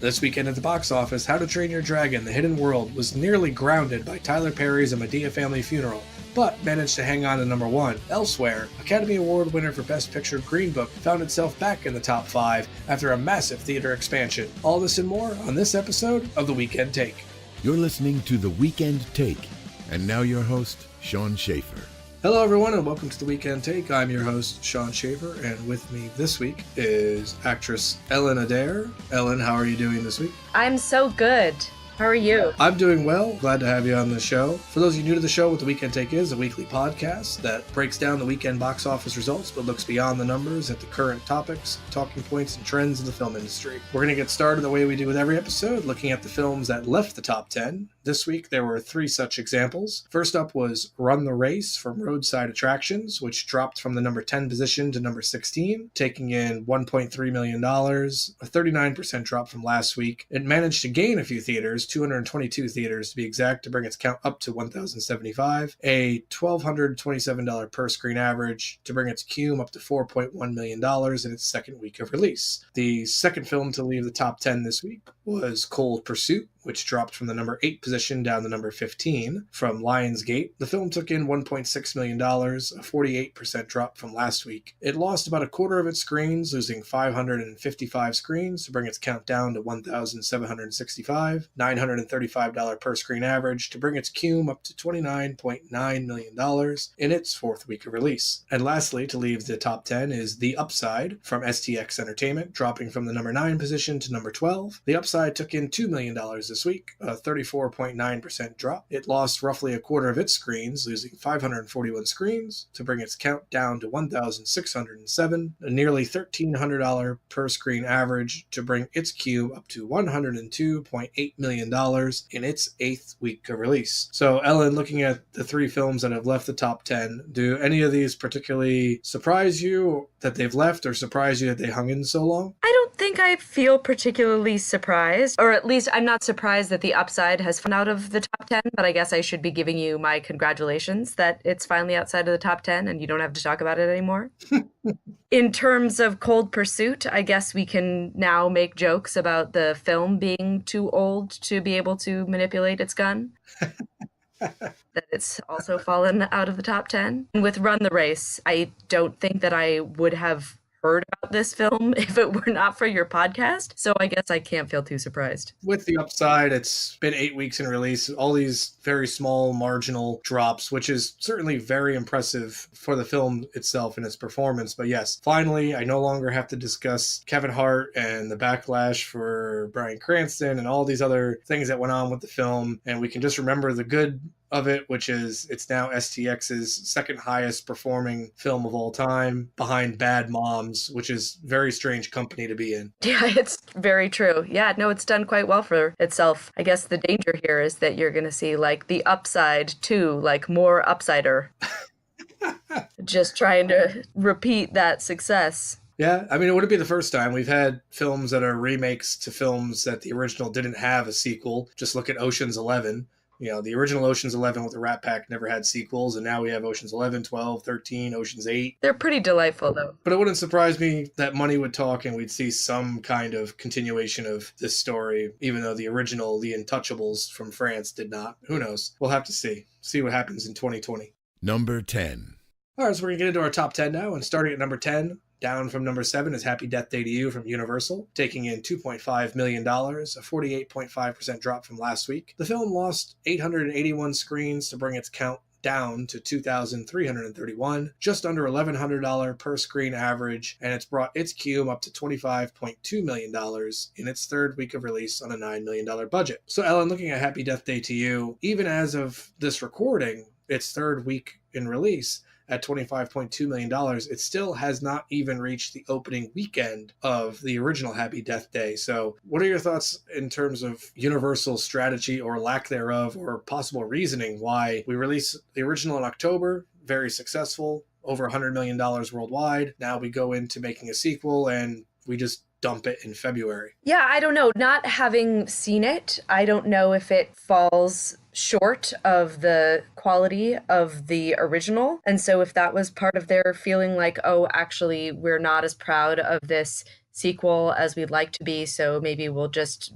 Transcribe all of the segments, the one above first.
This weekend at the box office, How to Train Your Dragon: The Hidden World was nearly grounded by Tyler Perry's A Madea Family Funeral, but managed to hang on to number 1. Elsewhere, Academy Award winner for Best Picture Green Book found itself back in the top 5 after a massive theater expansion. All this and more on this episode of The Weekend Take. You're listening to The Weekend Take, and now your host, Sean Schaefer. Hello everyone and welcome to The Weekend Take. I'm your host, Sean Schaefer, and with me this week is actress Ellen Adair. Ellen, how are you doing this week? I'm so good. How are you? I'm doing well. Glad to have you on the show. For those of you new to the show, what The Weekend Take is a weekly podcast that breaks down the weekend box office results but looks beyond the numbers at the current topics, talking points, and trends in the film industry. We're going to get started the way we do with every episode, looking at the films that left the top 10. This week, there were 3 such examples. First up was Run the Race from Roadside Attractions, which dropped from the number 10 position to number 16, taking in $1.3 million, a 39% drop from last week. It managed to gain a few theaters, 222 theaters to be exact, to bring its count up to 1,075, a $1,227 per screen average to bring its cume up to $4.1 million in its second week of release. The second film to leave the top 10 this week was Cold Pursuit, which dropped from the number 8 position down to number 15 from Lionsgate. The film took in $1.6 million, a 48% drop from last week. It lost about a quarter of its screens, losing 555 screens to bring its count down to 1,765, $935 per screen average to bring its cume up to $29.9 million in its fourth week of release. And lastly, to leave the top 10 is The Upside from STX Entertainment, dropping from the number 9 position to number 12. The Upside took in $2 million this week, a 34.9% drop. It lost roughly a quarter of its screens, losing 541 screens to bring its count down to 1,607, a nearly $1,300 per screen average to bring its cume up to $102.8 million in its 8th week of release. So, Ellen, looking at the 3 films that have left the top 10, do any of these particularly surprise you that they've left, or surprise you that they hung in so long? I don't think I feel particularly surprised, or at least I'm not surprised that The Upside has fallen out of the top 10, but I guess I should be giving you my congratulations that it's finally outside of the top 10 and you don't have to talk about it anymore. In terms of Cold Pursuit, I guess we can now make jokes about the film being too old to be able to manipulate its gun. That it's also fallen out of the top 10. And with Run the Race, I don't think that I would have heard about this film if it were not for your podcast, so I guess I can't feel too surprised. With The Upside, it's been 8 weeks in release, all these very small marginal drops, which is certainly very impressive for the film itself and its performance. But yes, finally, I no longer have to discuss Kevin Hart and the backlash for Bryan Cranston and all these other things that went on with the film, and we can just remember the good of it, which is it's now STX's second highest performing film of all time, behind Bad Moms, which is very strange company to be in. Yeah, it's very true. Yeah, no, it's done quite well for itself. I guess the danger here is that you're going to see like The Upside 2, like more Upsider. Just trying to repeat that success. Yeah, I mean, it wouldn't be the first time. We've had films that are remakes to films that the original didn't have a sequel. Just look at Ocean's 11. You know, the original Ocean's 11 with the Rat Pack never had sequels, and now we have Ocean's 11, 12, 13, Ocean's 8. They're pretty delightful, though. But it wouldn't surprise me that money would talk and we'd see some kind of continuation of this story, even though the original, The Untouchables from France, did not. Who knows? We'll have to see. See what happens in 2020. Number 10. All right, so we're going to get into our top 10 now, and starting at number 10, down from number 7 is Happy Death Day to You from Universal, taking in $2.5 million, a 48.5% drop from last week. The film lost 881 screens to bring its count down to 2,331, just under $1,100 per screen average, and it's brought its cume up to $25.2 million in its third week of release on a $9 million budget. So, Ellen, looking at Happy Death Day to You, even as of this recording, its third week in release, at $25.2 million, it still has not even reached the opening weekend of the original Happy Death Day. So what are your thoughts in terms of Universal's strategy or lack thereof, or possible reasoning why we released the original in October, very successful, over $100 million worldwide. Now we go into making a sequel and we just dump it in February? Yeah, I don't know. Not having seen it, I don't know if it falls short of the quality of the original. And so if that was part of their feeling like, oh, actually, we're not as proud of this sequel as we'd like to be, so maybe we'll just,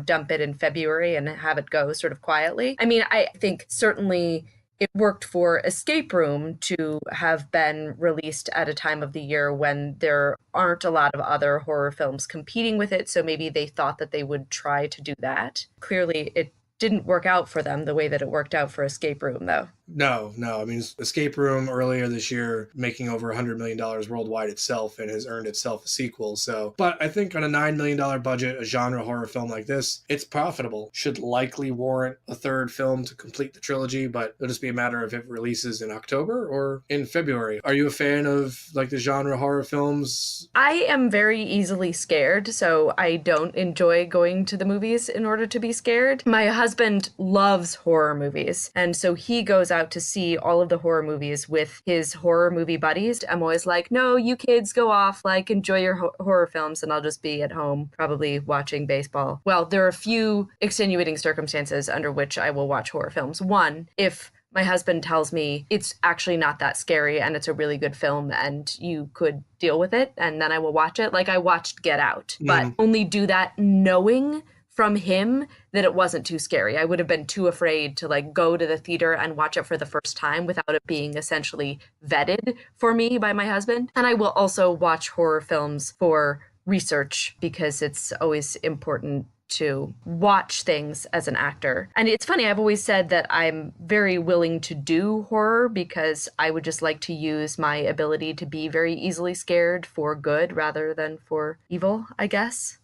dump it in February and have it go sort of quietly. I mean, I think certainly it worked for Escape Room to have been released at a time of the year when there aren't a lot of other horror films competing with it, so maybe they thought that they would try to do that. Clearly, it didn't work out for them the way that it worked out for Escape Room, though. No. I mean, Escape Room earlier this year making over $100 million worldwide itself and has earned itself a sequel. So, but I think on a $9 million budget, a genre horror film like this, it's profitable. Should likely warrant a third film to complete the trilogy, but it'll just be a matter of if it releases in October or in February. Are you a fan of like the genre horror films? I am very easily scared, so I don't enjoy going to the movies in order to be scared. My husband loves horror movies, and so he goes out to see all of the horror movies with his horror movie buddies. I'm always like, no, you kids go off, like enjoy your horror films, and I'll just be at home probably watching baseball. Well, there are a few extenuating circumstances under which I will watch horror films. One, if my husband tells me it's actually not that scary and it's a really good film and you could deal with it, and then I will watch it. Like I watched Get Out, but only do that knowing from him that it wasn't too scary. I would have been too afraid to like go to the theater and watch it for the first time without it being essentially vetted for me by my husband. And I will also watch horror films for research because it's always important to watch things as an actor. And it's funny, I've always said that I'm very willing to do horror because I would just like to use my ability to be very easily scared for good rather than for evil, I guess.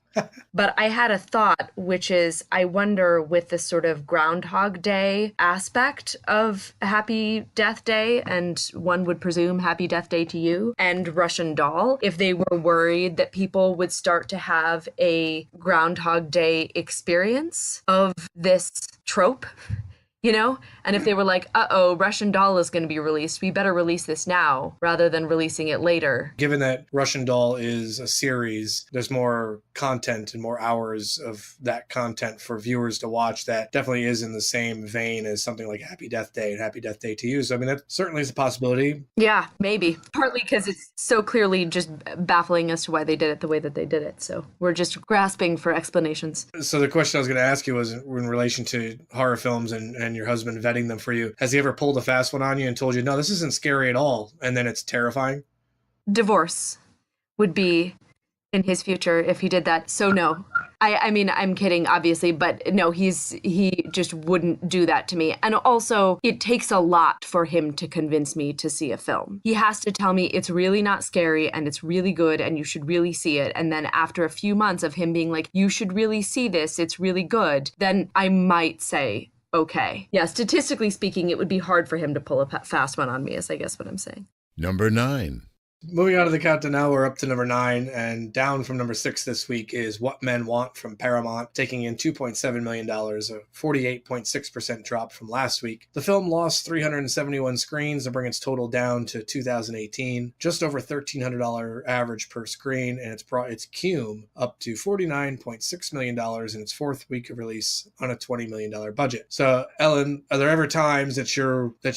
But I had a thought, which is I wonder with this sort of Groundhog Day aspect of Happy Death Day, and one would presume Happy Death Day to You, and Russian Doll, if they were worried that people would start to have a Groundhog Day experience of this trope. And if they were like, Russian Doll is going to be released, we better release this now rather than releasing it later. Given that Russian Doll is a series, there's more content and more hours of that content for viewers to watch that definitely is in the same vein as something like Happy Death Day and Happy Death Day to You. So, I mean, that certainly is a possibility. Yeah, maybe. Partly because it's so clearly just baffling as to why they did it the way that they did it. So we're just grasping for explanations. So the question I was going to ask you was in relation to horror films and your husband vetting them for you. Has he ever pulled a fast one on you and told you, no, this isn't scary at all, and then it's terrifying? Divorce would be in his future if he did that. So no. I mean, I'm kidding, obviously, but no, he just wouldn't do that to me. And also, it takes a lot for him to convince me to see a film. He has to tell me it's really not scary and it's really good and you should really see it. And then after a few months of him being like, you should really see this, it's really good, then I might say, okay. Yeah, statistically speaking, it would be hard for him to pull a fast one on me, is I guess what I'm saying. Number 9. Moving on to the countdown now, we're up to number 9, and down from number 6 this week is What Men Want from Paramount, taking in $2.7 million, a 48.6% drop from last week. The film lost 371 screens to bring its total down to 2018, just over $1,300 average per screen, and it's brought its cume up to $49.6 million in its fourth week of release on a $20 million budget. So, Ellen, are there ever times that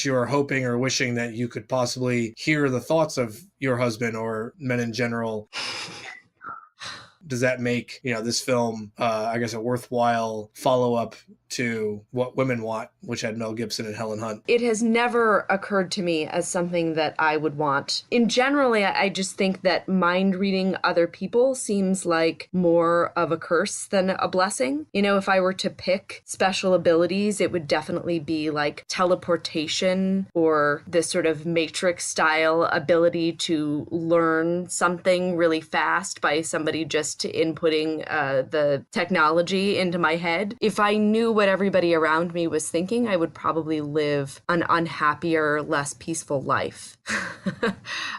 you are hoping or wishing that you could possibly hear the thoughts of your husband or men in general? Does that make, this film, I guess, a worthwhile follow-up to What Women Want, which had Mel Gibson and Helen Hunt? It has never occurred to me as something that I would want. In generally, I just think that mind reading other people seems like more of a curse than a blessing. If I were to pick special abilities, it would definitely be like teleportation or this sort of Matrix-style ability to learn something really fast by somebody just inputting the technology into my head. If I knew what everybody around me was thinking, I would probably live an unhappier, less peaceful life.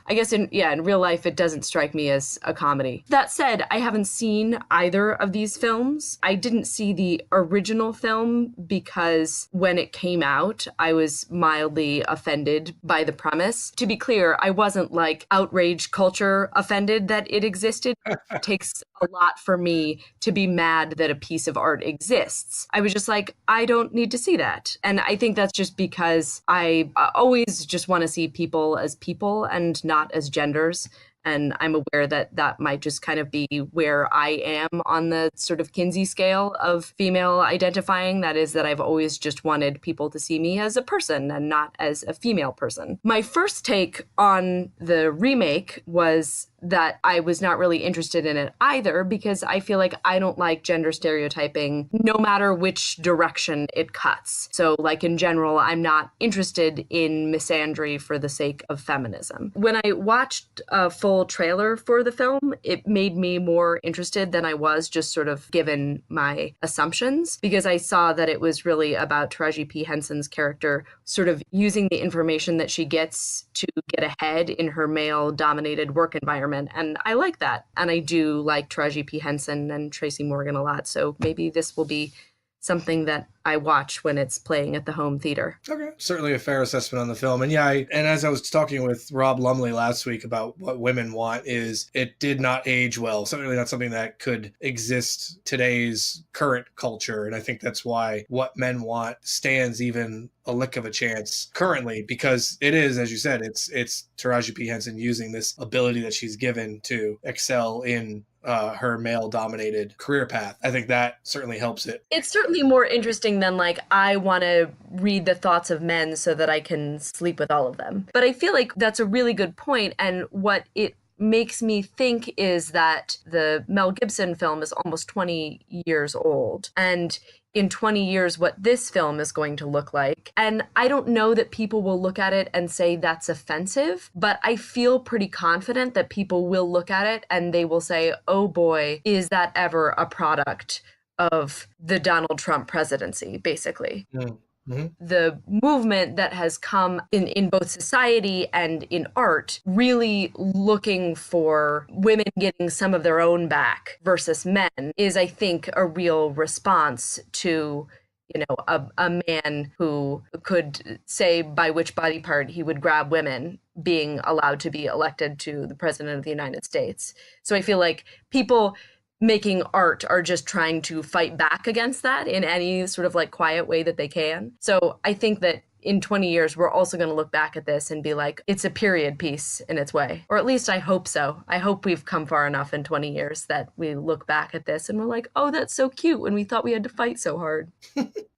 I guess in real life, it doesn't strike me as a comedy. That said, I haven't seen either of these films. I didn't see the original film because when it came out, I was mildly offended by the premise. To be clear, I wasn't like outrage culture offended that it existed. It takes a lot for me to be mad that a piece of art exists. I was just like, I don't need to see that. And I think that's just because I always just want to see people as people and not as genders. And I'm aware that that might just kind of be where I am on the sort of Kinsey scale of female identifying. That is that I've always just wanted people to see me as a person and not as a female person. My first take on the remake was that I was not really interested in it either, because I feel like I don't like gender stereotyping no matter which direction it cuts. So like in general, I'm not interested in misandry for the sake of feminism. When I watched a full trailer for the film, it made me more interested than I was just sort of given my assumptions, because I saw that it was really about Taraji P. Henson's character sort of using the information that she gets to get ahead in her male-dominated work environment. And I like that. And I do like Taraji P. Henson and Tracy Morgan a lot. So maybe this will be something that I watch when it's playing at the home theater. Okay. Certainly a fair assessment on the film. And yeah, and as I was talking with Rob Lumley last week about what women want, is it did not age well. Certainly not something that could exist today's current culture. And I think that's why What Men Want stands even a lick of a chance currently, because it is, as you said, it's Taraji P. Henson using this ability that she's given to excel in her male-dominated career path. I think that certainly helps it. It's certainly more interesting than like, I want to read the thoughts of men so that I can sleep with all of them. But I feel like that's a really good point. And what it makes me think is that the Mel Gibson film is almost 20 years old. And in 20 years, what this film is going to look like. And I don't know that people will look at it and say that's offensive, but I feel pretty confident that people will look at it and they will say, oh boy, is that ever a product of the Donald Trump presidency, basically. Mm-hmm. The movement that has come in both society and in art, really looking for women getting some of their own back versus men, is, I think, a real response to, you know, a man who could say by which body part he would grab women being allowed to be elected to the president of the United States. So I feel like people making art are just trying to fight back against that in any sort of like quiet way that they can. So I think that in 20 years, we're also going to look back at this and be like, it's a period piece in its way. Or at least I hope so. I hope we've come far enough in 20 years that we look back at this and we're like, oh, that's so cute when we thought we had to fight so hard.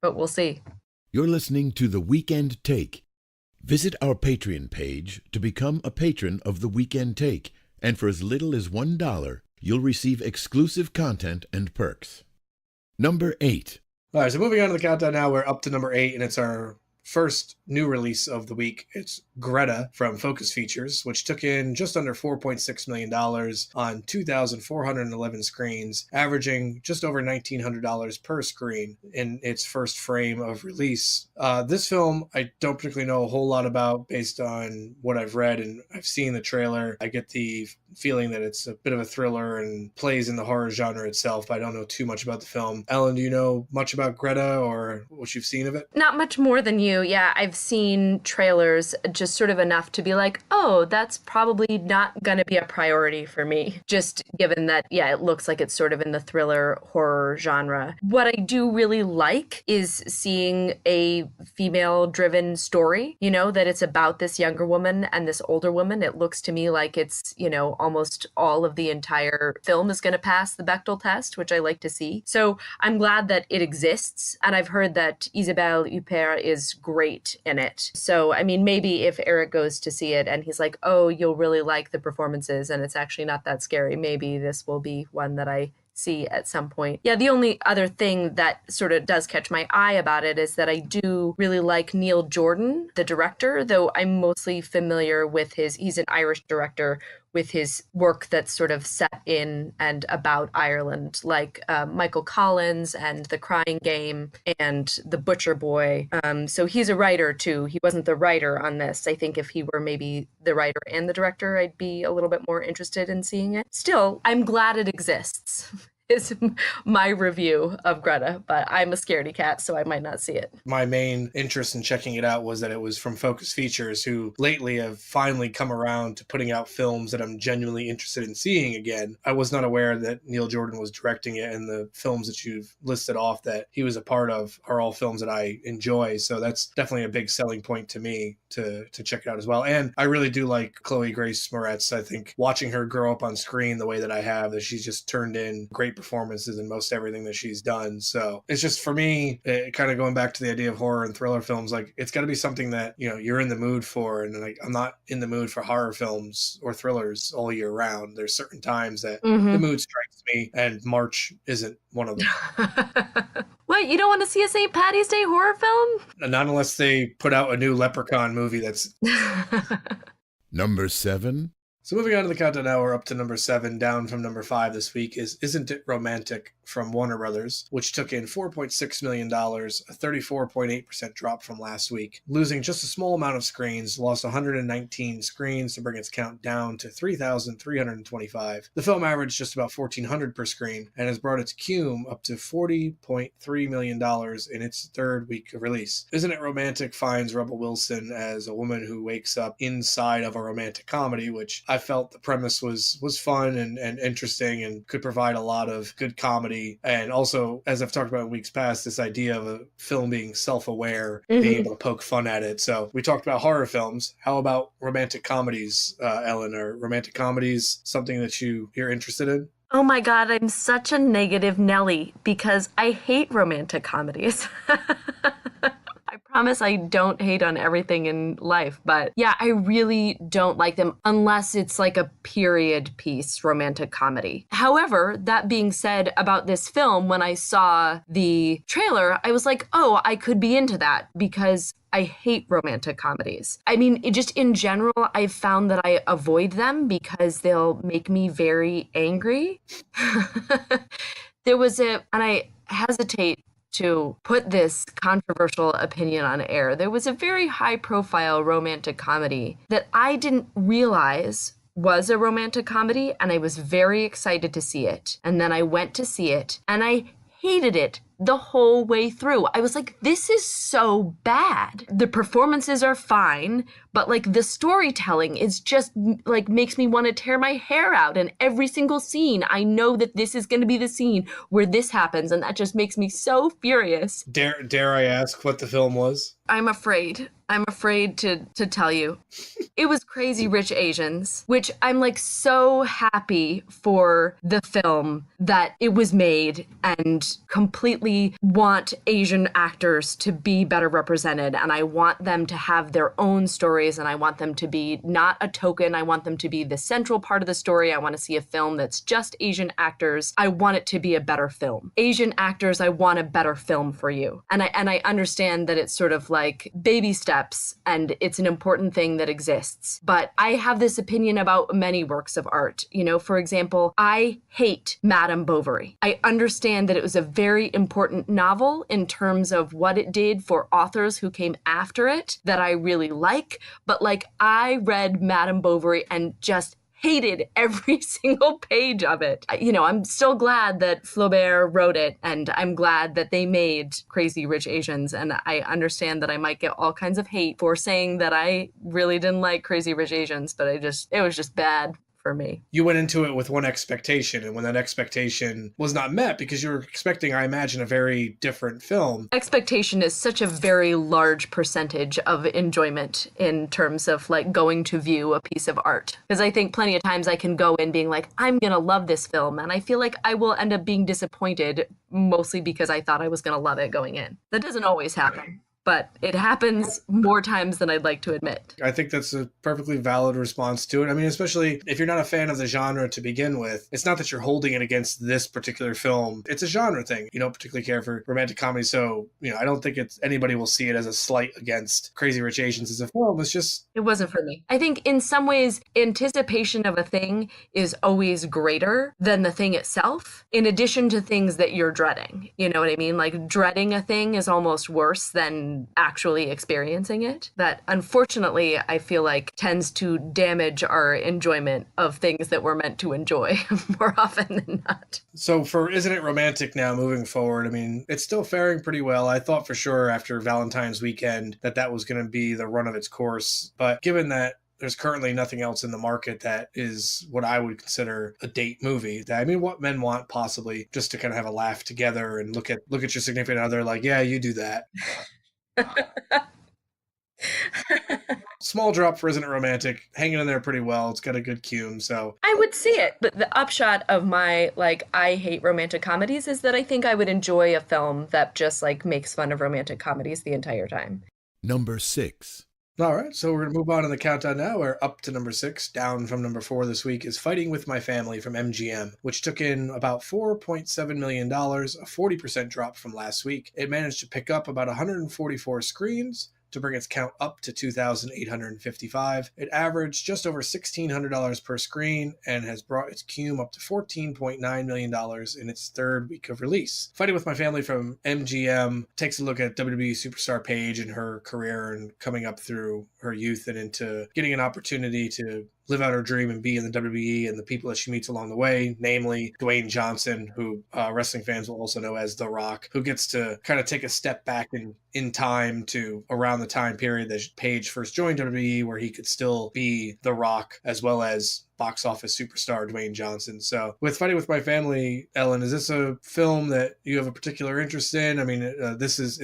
But we'll see. You're listening to The Weekend Take. Visit our Patreon page to become a patron of The Weekend Take. And for as little as $1, you'll receive exclusive content and perks. Number 8. All right, so moving on to the countdown now, we're up to number 8, and it's our first new release of the week. It's Greta from Focus Features, which took in just under $4.6 million on 2,411 screens, averaging just over $1,900 per screen in its first frame of release. This film, I don't particularly know a whole lot about based on what I've read, and I've seen the trailer. I get the feeling that it's a bit of a thriller and plays in the horror genre itself, but I don't know too much about the film. Ellen, do you know much about Greta or what you've seen of it? Not much more than you. Yeah, I've seen trailers, just sort of enough to be like, oh, that's probably not going to be a priority for me. Just given that, yeah, it looks like it's sort of in the thriller horror genre. What I do really like is seeing a female-driven story, you know, that it's about this younger woman and this older woman. It looks to me like it's, you know, almost all of the entire film is going to pass the Bechdel test, which I like to see. So I'm glad that it exists. And I've heard that Isabelle Huppert is great in it. So, I mean, maybe if Eric goes to see it and he's like, oh, you'll really like the performances and it's actually not that scary, maybe this will be one that I see at some point. Yeah, the only other thing that sort of does catch my eye about it is that I do really like Neil Jordan, the director, though I'm mostly familiar with he's an Irish director with his work that's sort of set in and about Ireland, like Michael Collins and The Crying Game and The Butcher Boy. So he's a writer too. He wasn't the writer on this. I think if he were maybe the writer and the director, I'd be a little bit more interested in seeing it. Still, I'm glad it exists. is my review of Greta, but I'm a scaredy cat, so I might not see it. My main interest in checking it out was that it was from Focus Features, who lately have finally come around to putting out films that I'm genuinely interested in seeing again. I was not aware that Neil Jordan was directing it, and the films that you've listed off that he was a part of are all films that I enjoy. So that's definitely a big selling point to me to check it out as well. And I really do like Chloe Grace Moretz. I think watching her grow up on screen the way that I have, that she's just turned in great performances in most everything that she's done. So it's just, for me, kind of going back to the idea of horror and thriller films, like it's got to be something that, you know, you're in the mood for. And like, I'm not in the mood for horror films or thrillers all year round. There's certain times that the mood strikes me, and March isn't one of them. What, you don't want to see a St. Patty's Day horror film? Not unless they put out a new Leprechaun movie that's... Number 7. So moving on to the countdown now, we're up to number 7, down from number 5 this week, is Isn't It Romantic from Warner Brothers, which took in $4.6 million, a 34.8% drop from last week. Losing just a small amount of screens, lost 119 screens to bring its count down to 3,325. The film averaged just about $1,400 per screen and has brought its cume up to $40.3 million in its third week of release. Isn't It Romantic finds Rebel Wilson as a woman who wakes up inside of a romantic comedy, which I felt the premise was fun and interesting and could provide a lot of good comedy. And also, as I've talked about in weeks past, this idea of a film being self-aware, being able to poke fun at it. So we talked about horror films. How about romantic comedies, Ellen? Are romantic comedies something that you're interested in? Oh my God, I'm such a negative Nelly because I hate romantic comedies. I promise I don't hate on everything in life, but yeah, I really don't like them unless it's like a period piece romantic comedy. However, that being said about this film, when I saw the trailer, I was like, oh, I could be into that because I hate romantic comedies. I mean, just in general, I've found that I avoid them because they'll make me very angry. And I hesitate to put this controversial opinion on air. There was a very high-profile romantic comedy that I didn't realize was a romantic comedy, and I was very excited to see it. And then I went to see it, and I hated it the whole way through. I was like, this is so bad. The performances are fine, but like the storytelling is just like makes me want to tear my hair out. And every single scene, I know that this is going to be the scene where this happens. And that just makes me so furious. Dare I ask what the film was? I'm afraid to tell you. It was Crazy Rich Asians, which I'm like so happy for the film that it was made and completely want Asian actors to be better represented. And I want them to have their own stories, and I want them to be not a token. I want them to be the central part of the story. I want to see a film that's just Asian actors. I want it to be a better film. Asian actors, I want a better film for you. And I understand that it's sort of like baby steps and it's an important thing that exists. But I have this opinion about many works of art. You know, for example, I hate Madame Bovary. I understand that it was a very important novel in terms of what it did for authors who came after it that I really like. But like, I read Madame Bovary and just hated every single page of it. You know, I'm still glad that Flaubert wrote it, and I'm glad that they made Crazy Rich Asians, and I understand that I might get all kinds of hate for saying that I really didn't like Crazy Rich Asians, but it was just bad for me. You went into it with one expectation, and when that expectation was not met, because you were expecting, I imagine, a very different film. Expectation is such a very large percentage of enjoyment in terms of like going to view a piece of art. Because I think plenty of times I can go in being like, I'm gonna love this film, and I feel like I will end up being disappointed mostly because I thought I was gonna love it going in. That doesn't always happen. But it happens more times than I'd like to admit. I think that's a perfectly valid response to it. I mean, especially if you're not a fan of the genre to begin with, it's not that you're holding it against this particular film. It's a genre thing. You don't particularly care for romantic comedy. So, you know, I don't think anybody will see it as a slight against Crazy Rich Asians as a film. It wasn't for me. I think in some ways, anticipation of a thing is always greater than the thing itself, in addition to things that you're dreading. You know what I mean? Like dreading a thing is almost worse than than actually experiencing it. That unfortunately, I feel like tends to damage our enjoyment of things that we're meant to enjoy more often than not. So for Isn't It Romantic now moving forward, I mean, it's still faring pretty well. I thought for sure after Valentine's weekend that was going to be the run of its course. But given that there's currently nothing else in the market that is what I would consider a date movie. I mean, what men want possibly just to kind of have a laugh together and look at your significant other like, yeah, you do that. Small drop for Isn't It Romantic, hanging in there pretty well. It's got a good cume, so I would see it. But the upshot of my, I hate romantic comedies is that I think I would enjoy a film that just, makes fun of romantic comedies the entire time. Number 6. All right, so we're going to move on in the countdown now. We're up to number 6, down from number 4 this week, is Fighting With My Family from MGM, which took in about $4.7 million, a 40% drop from last week. It managed to pick up about 144 screens, to bring its count up to 2,855. It averaged just over $1,600 per screen and has brought its cume up to $14.9 million in its third week of release. Fighting With My Family from MGM takes a look at WWE superstar Paige and her career and coming up through her youth and into getting an opportunity to live out her dream and be in the WWE and the people that she meets along the way, namely Dwayne Johnson, who wrestling fans will also know as The Rock, who gets to kind of take a step back in time to around the time period that Paige first joined WWE, where he could still be The Rock as well as box office superstar Dwayne Johnson. So with Fighting With My Family, Ellen, is this a film that you have a particular interest in? I mean, this is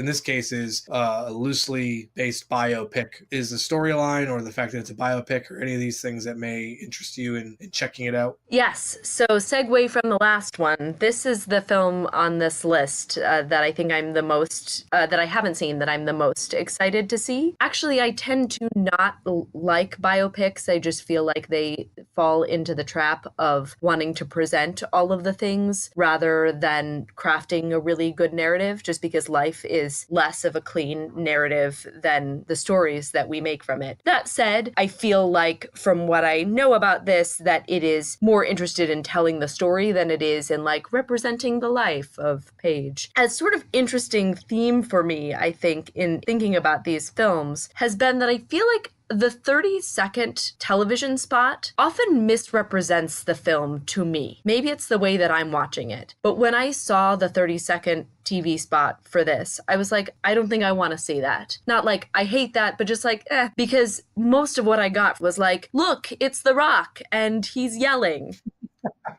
a loosely based biopic. Is the storyline or the fact that it's a biopic or any of these things that may interest you in checking it out? Yes. So segue from the last one. This is the film on this list that I think I'm the most, that I haven't seen, that I'm the most excited to see. Actually, I tend to not like biopics. I just feel like they fall into the trap of wanting to present all of the things rather than crafting a really good narrative, just because life is less of a clean narrative than the stories that we make from it. That said, I feel like from what I know about this, that it is more interested in telling the story than it is in representing the life of Paige. A sort of interesting theme for me, I think, in thinking about these films has been that I feel like the 30-second television spot often misrepresents the film to me. Maybe it's the way that I'm watching it. But when I saw the 30-second TV spot for this, I was like, I don't think I want to see that. Not I hate that, but just because most of what I got was look, it's The Rock and he's yelling.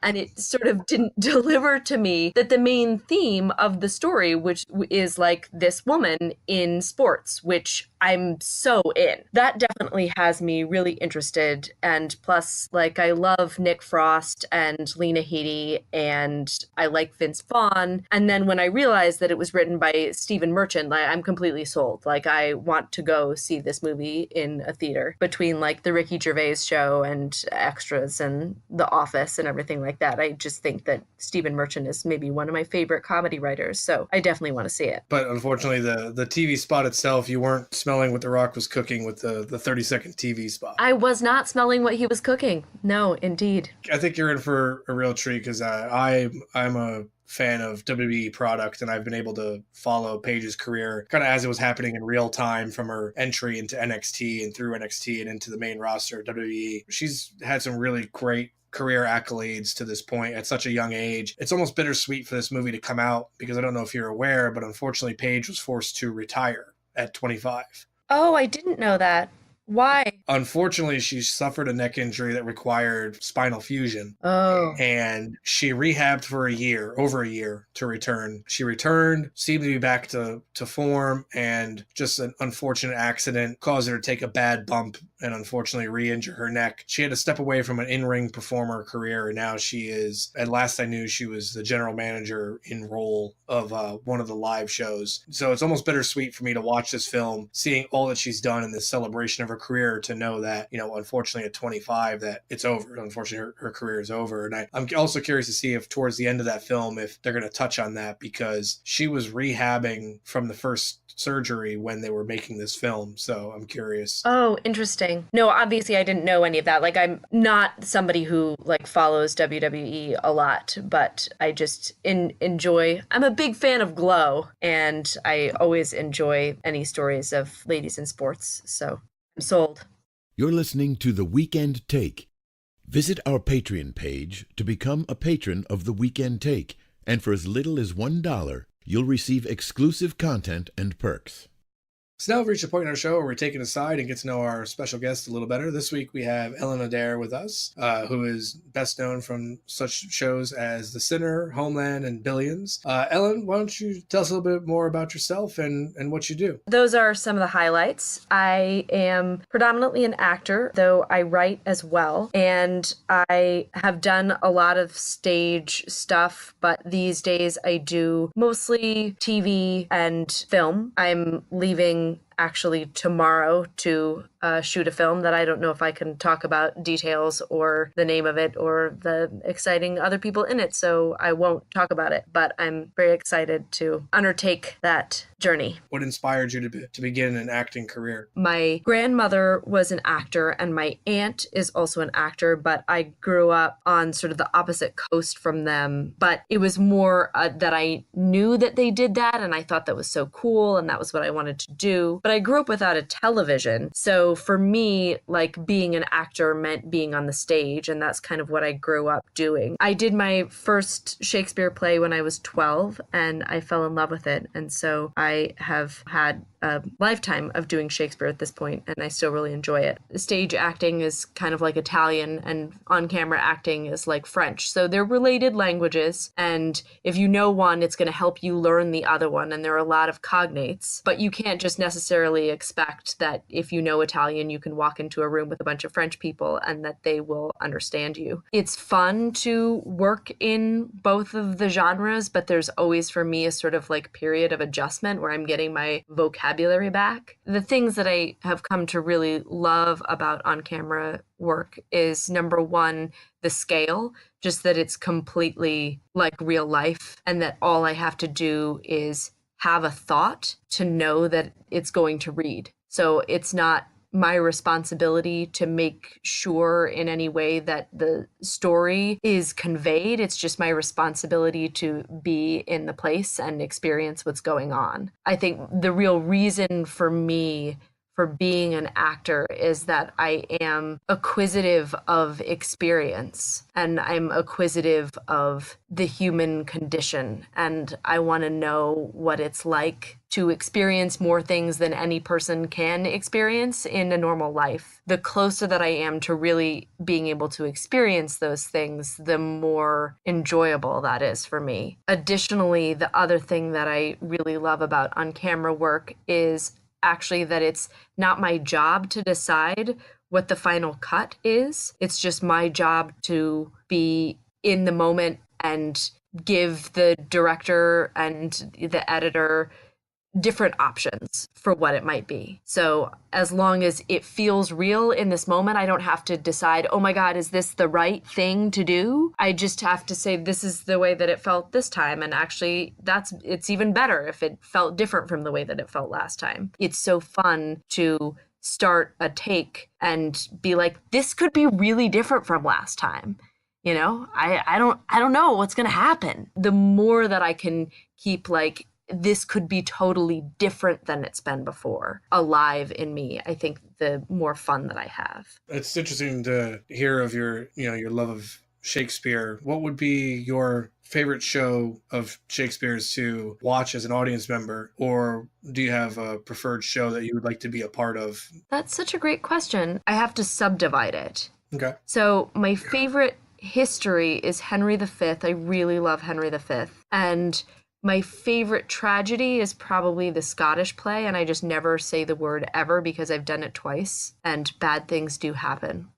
And it sort of didn't deliver to me that the main theme of the story, which is this woman in sports, which I'm so in. That definitely has me really interested. And plus, I love Nick Frost and Lena Headey, and I like Vince Vaughn. And then when I realized that it was written by Stephen Merchant, I'm completely sold. I want to go see this movie in a theater. Between the Ricky Gervais show and extras and The Office and everything like that, I just think that Stephen Merchant is maybe one of my favorite comedy writers. So I definitely want to see it. But unfortunately, the TV spot itself, you weren't smelling what The Rock was cooking with the 30-second TV spot. I was not smelling what he was cooking. No, indeed. I think you're in for a real treat because I'm a fan of WWE product, and I've been able to follow Paige's career kind of as it was happening in real time from her entry into NXT and through NXT and into the main roster of WWE. She's had some really great career accolades to this point at such a young age. It's almost bittersweet for this movie to come out because I don't know if you're aware, but unfortunately Paige was forced to retire at 25. Oh, I didn't know that. Why? Unfortunately, she suffered a neck injury that required spinal fusion. Oh. And she rehabbed for over a year to return. She returned, seemed to be back to form, and just an unfortunate accident caused her to take a bad bump and unfortunately re-injure her neck. She had to step away from an in-ring performer career, and now she is, at last I knew, she was the general manager in role of one of the live shows. So it's almost bittersweet for me to watch this film, seeing all that she's done in this celebration of her career, to know that, unfortunately at 25 that it's over. Unfortunately, her career is over. And I'm also curious to see if towards the end of that film, if they're going to touch on that, because she was rehabbing from the first surgery when they were making this film. So I'm curious. Oh, interesting. exciting. No, obviously I didn't know any of that. Like, I'm not somebody who like follows WWE a lot, but I just enjoy. I'm a big fan of Glow, and I always enjoy any stories of ladies in sports. So I'm sold. You're listening to The Weekend Take. Visit our Patreon page to become a patron of The Weekend Take, and for as little as $1, you'll receive exclusive content and perks. So now we've reached a point in our show where we're taking aside and get to know our special guest a little better. This week we have Ellen Adair with us, who is best known from such shows as The Sinner, Homeland, and Billions. Ellen, why don't you tell us a little bit more about yourself and what you do? Those are some of the highlights. I am predominantly an actor, though I write as well. And I have done a lot of stage stuff, but these days I do mostly TV and film. I'm leaving actually tomorrow to shoot a film that I don't know if I can talk about details or the name of it or the exciting other people in it, so I won't talk about it, but I'm very excited to undertake that journey. What inspired you to begin an acting career? My grandmother was an actor and my aunt is also an actor, but I grew up on sort of the opposite coast from them. But it was more that I knew that they did that and I thought that was so cool and that was what I wanted to do. But I grew up without a television. So for me, like being an actor meant being on the stage, and that's kind of what I grew up doing. I did my first Shakespeare play when I was 12 and I fell in love with it. And so I have had a lifetime of doing Shakespeare at this point, and I still really enjoy it. Stage acting is kind of like Italian, and on-camera acting is like French. So they're related languages, and if you know one, it's going to help you learn the other one, and there are a lot of cognates. But you can't just necessarily expect that if you know Italian, you can walk into a room with a bunch of French people and that they will understand you. It's fun to work in both of the genres, but there's always, for me, a sort of like period of adjustment where I'm getting my vocabulary back. The things that I have come to really love about on-camera work is, number one, the scale, just that it's completely like real life and that all I have to do is have a thought to know that it's going to read. So it's not my responsibility to make sure in any way that the story is conveyed. It's just my responsibility to be in the place and experience what's going on. I think the real reason for me for being an actor is that I am acquisitive of experience and I'm acquisitive of the human condition. And I want to know what it's like to experience more things than any person can experience in a normal life. The closer that I am to really being able to experience those things, the more enjoyable that is for me. Additionally, the other thing that I really love about on-camera work is actually that it's not my job to decide what the final cut is. It's just my job to be in the moment and give the director and the editor different options for what it might be. So as long as it feels real in this moment, I don't have to decide, oh my God, is this the right thing to do? I just have to say, this is the way that it felt this time. And actually it's even better if it felt different from the way that it felt last time. It's so fun to start a take and be like, this could be really different from last time. You know, I don't know what's going to happen. The more that I can keep like, this could be totally different than it's been before, alive in me, I think the more fun that I have. It's interesting to hear of your love of Shakespeare. What would be your favorite show of Shakespeare's to watch as an audience member, or do you have a preferred show that you would like to be a part of? That's such a great question. I have to subdivide it. Okay. So my favorite history is Henry V. I really love Henry V. And my favorite tragedy is probably the Scottish play, and I just never say the word ever because I've done it twice, and bad things do happen.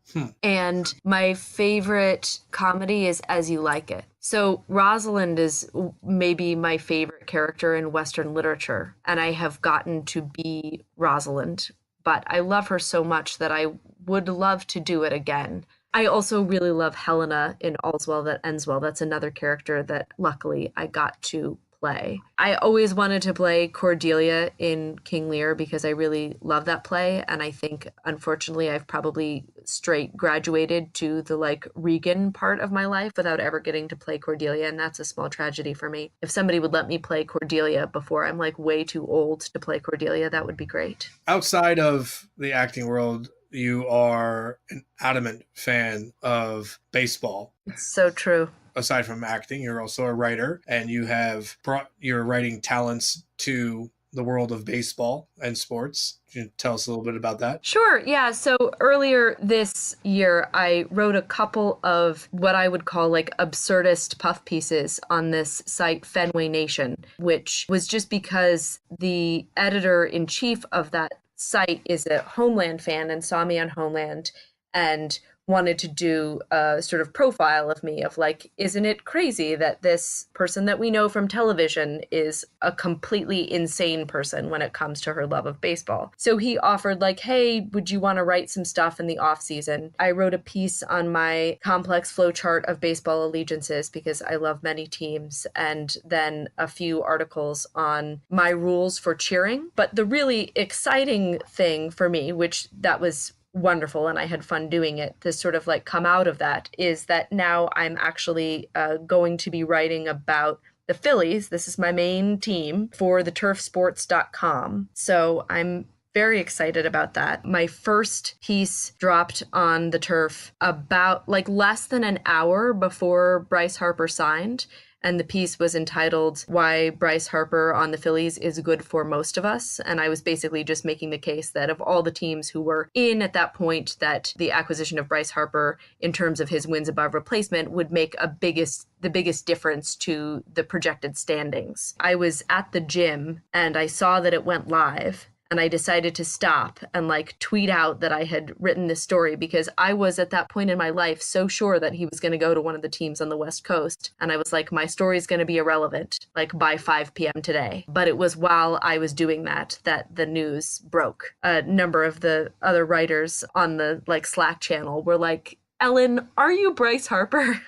And my favorite comedy is As You Like It. So Rosalind is maybe my favorite character in Western literature, and I have gotten to be Rosalind, but I love her so much that I would love to do it again. I also really love Helena in All's Well That Ends Well. That's another character that luckily I got to play. I always wanted to play Cordelia in King Lear because I really love that play. And I think, unfortunately, I've probably straight graduated to the like Regan part of my life without ever getting to play Cordelia. And that's a small tragedy for me. If somebody would let me play Cordelia before I'm like way too old to play Cordelia, that would be great. Outside of the acting world, you are an adamant fan of baseball. It's so true. Aside from acting, you're also a writer, and you have brought your writing talents to the world of baseball and sports. Can you tell us a little bit about that? Sure. Yeah. So earlier this year, I wrote a couple of what I would call like absurdist puff pieces on this site, Fenway Nation, which was just because the editor-in-chief of that site is a Homeland fan and saw me on Homeland and wanted to do a sort of profile of me of like, isn't it crazy that this person that we know from television is a completely insane person when it comes to her love of baseball? So he offered like, hey, would you want to write some stuff in the off season? I wrote a piece on my complex flow chart of baseball allegiances because I love many teams, and then a few articles on my rules for cheering. But the really exciting thing for me, which that was wonderful and I had fun doing it, to sort of like come out of that, is that now I'm actually going to be writing about the Phillies. This is my main team for the turfsports.com. So I'm very excited about that. My first piece dropped on the Turf about like less than an hour before Bryce Harper signed. And the piece was entitled Why Bryce Harper on the Phillies is Good for Most of Us. And I was basically just making the case that of all the teams who were in at that point, that the acquisition of Bryce Harper in terms of his wins above replacement would make the biggest difference to the projected standings. I was at the gym and I saw that it went live. And I decided to stop and like tweet out that I had written this story because I was at that point in my life so sure that he was going to go to one of the teams on the West Coast. And I was like, my story is going to be irrelevant like by 5 p.m. today. But it was while I was doing that the news broke. A number of the other writers on the like Slack channel were like, Ellen, are you Bryce Harper?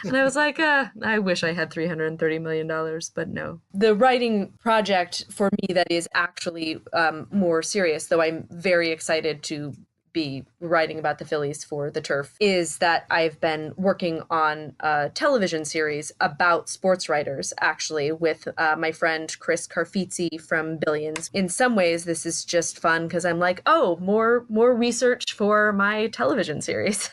And I was like, I wish I had $330 million, but no. The writing project for me that is actually more serious, though I'm very excited to be writing about the Phillies for the Turf, is that I've been working on a television series about sports writers, actually, with my friend Chris Carfizzi from Billions. In some ways, this is just fun because I'm like, oh, more research for my television series.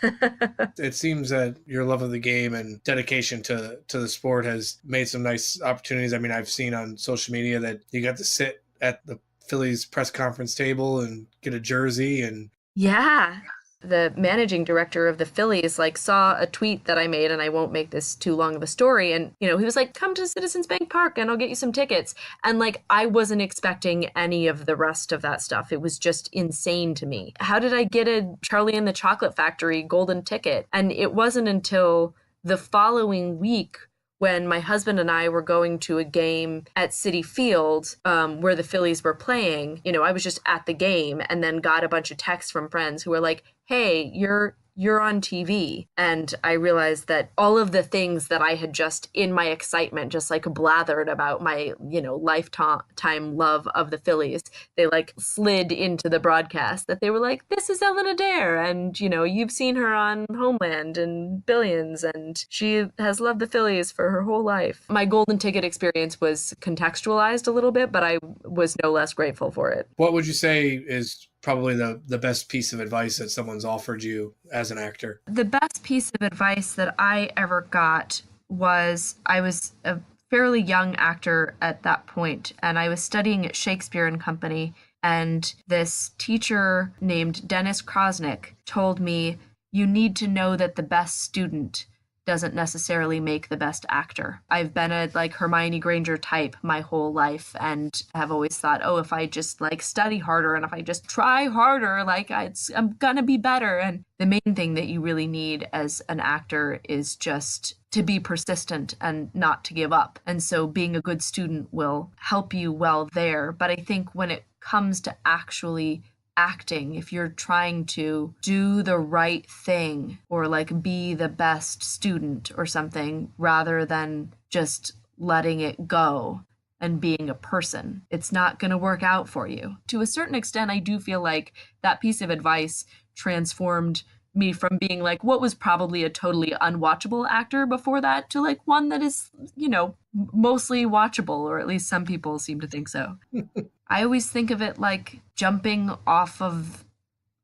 It seems that your love of the game and dedication to the sport has made some nice opportunities. I mean, I've seen on social media that you got to sit at the Phillies press conference table and get a jersey and yeah. The managing director of the Phillies like saw a tweet that I made, and I won't make this too long of a story. And, he was like, come to Citizens Bank Park and I'll get you some tickets. And like, I wasn't expecting any of the rest of that stuff. It was just insane to me. How did I get a Charlie and the Chocolate Factory golden ticket? And it wasn't until the following week when my husband and I were going to a game at Citi Field where the Phillies were playing. I was just at the game and then got a bunch of texts from friends who were like, hey, you're on TV. And I realized that all of the things that I had just in my excitement, just like blathered about my, lifetime love of the Phillies, they like slid into the broadcast, that they were like, this is Ellen Adair. And, you've seen her on Homeland and Billions, and she has loved the Phillies for her whole life. My golden ticket experience was contextualized a little bit, but I was no less grateful for it. What would you say is probably the best piece of advice that someone's offered you as an actor? The best piece of advice that I ever got was, I was a fairly young actor at that point, and I was studying at Shakespeare and Company, and this teacher named Dennis Krosnick told me, you need to know that the best student doesn't necessarily make the best actor. I've been a like Hermione Granger type my whole life and have always thought, oh, if I just like study harder and if I just try harder, like I'm gonna be better. And the main thing that you really need as an actor is just to be persistent and not to give up. And so being a good student will help you well there. But I think when it comes to actually acting, if you're trying to do the right thing or like be the best student or something rather than just letting it go and being a person. It's not going to work out for you. To a certain extent, I do feel like that piece of advice transformed me from being like what was probably a totally unwatchable actor before that to like one that is, mostly watchable, or at least some people seem to think so. I always think of it like jumping off of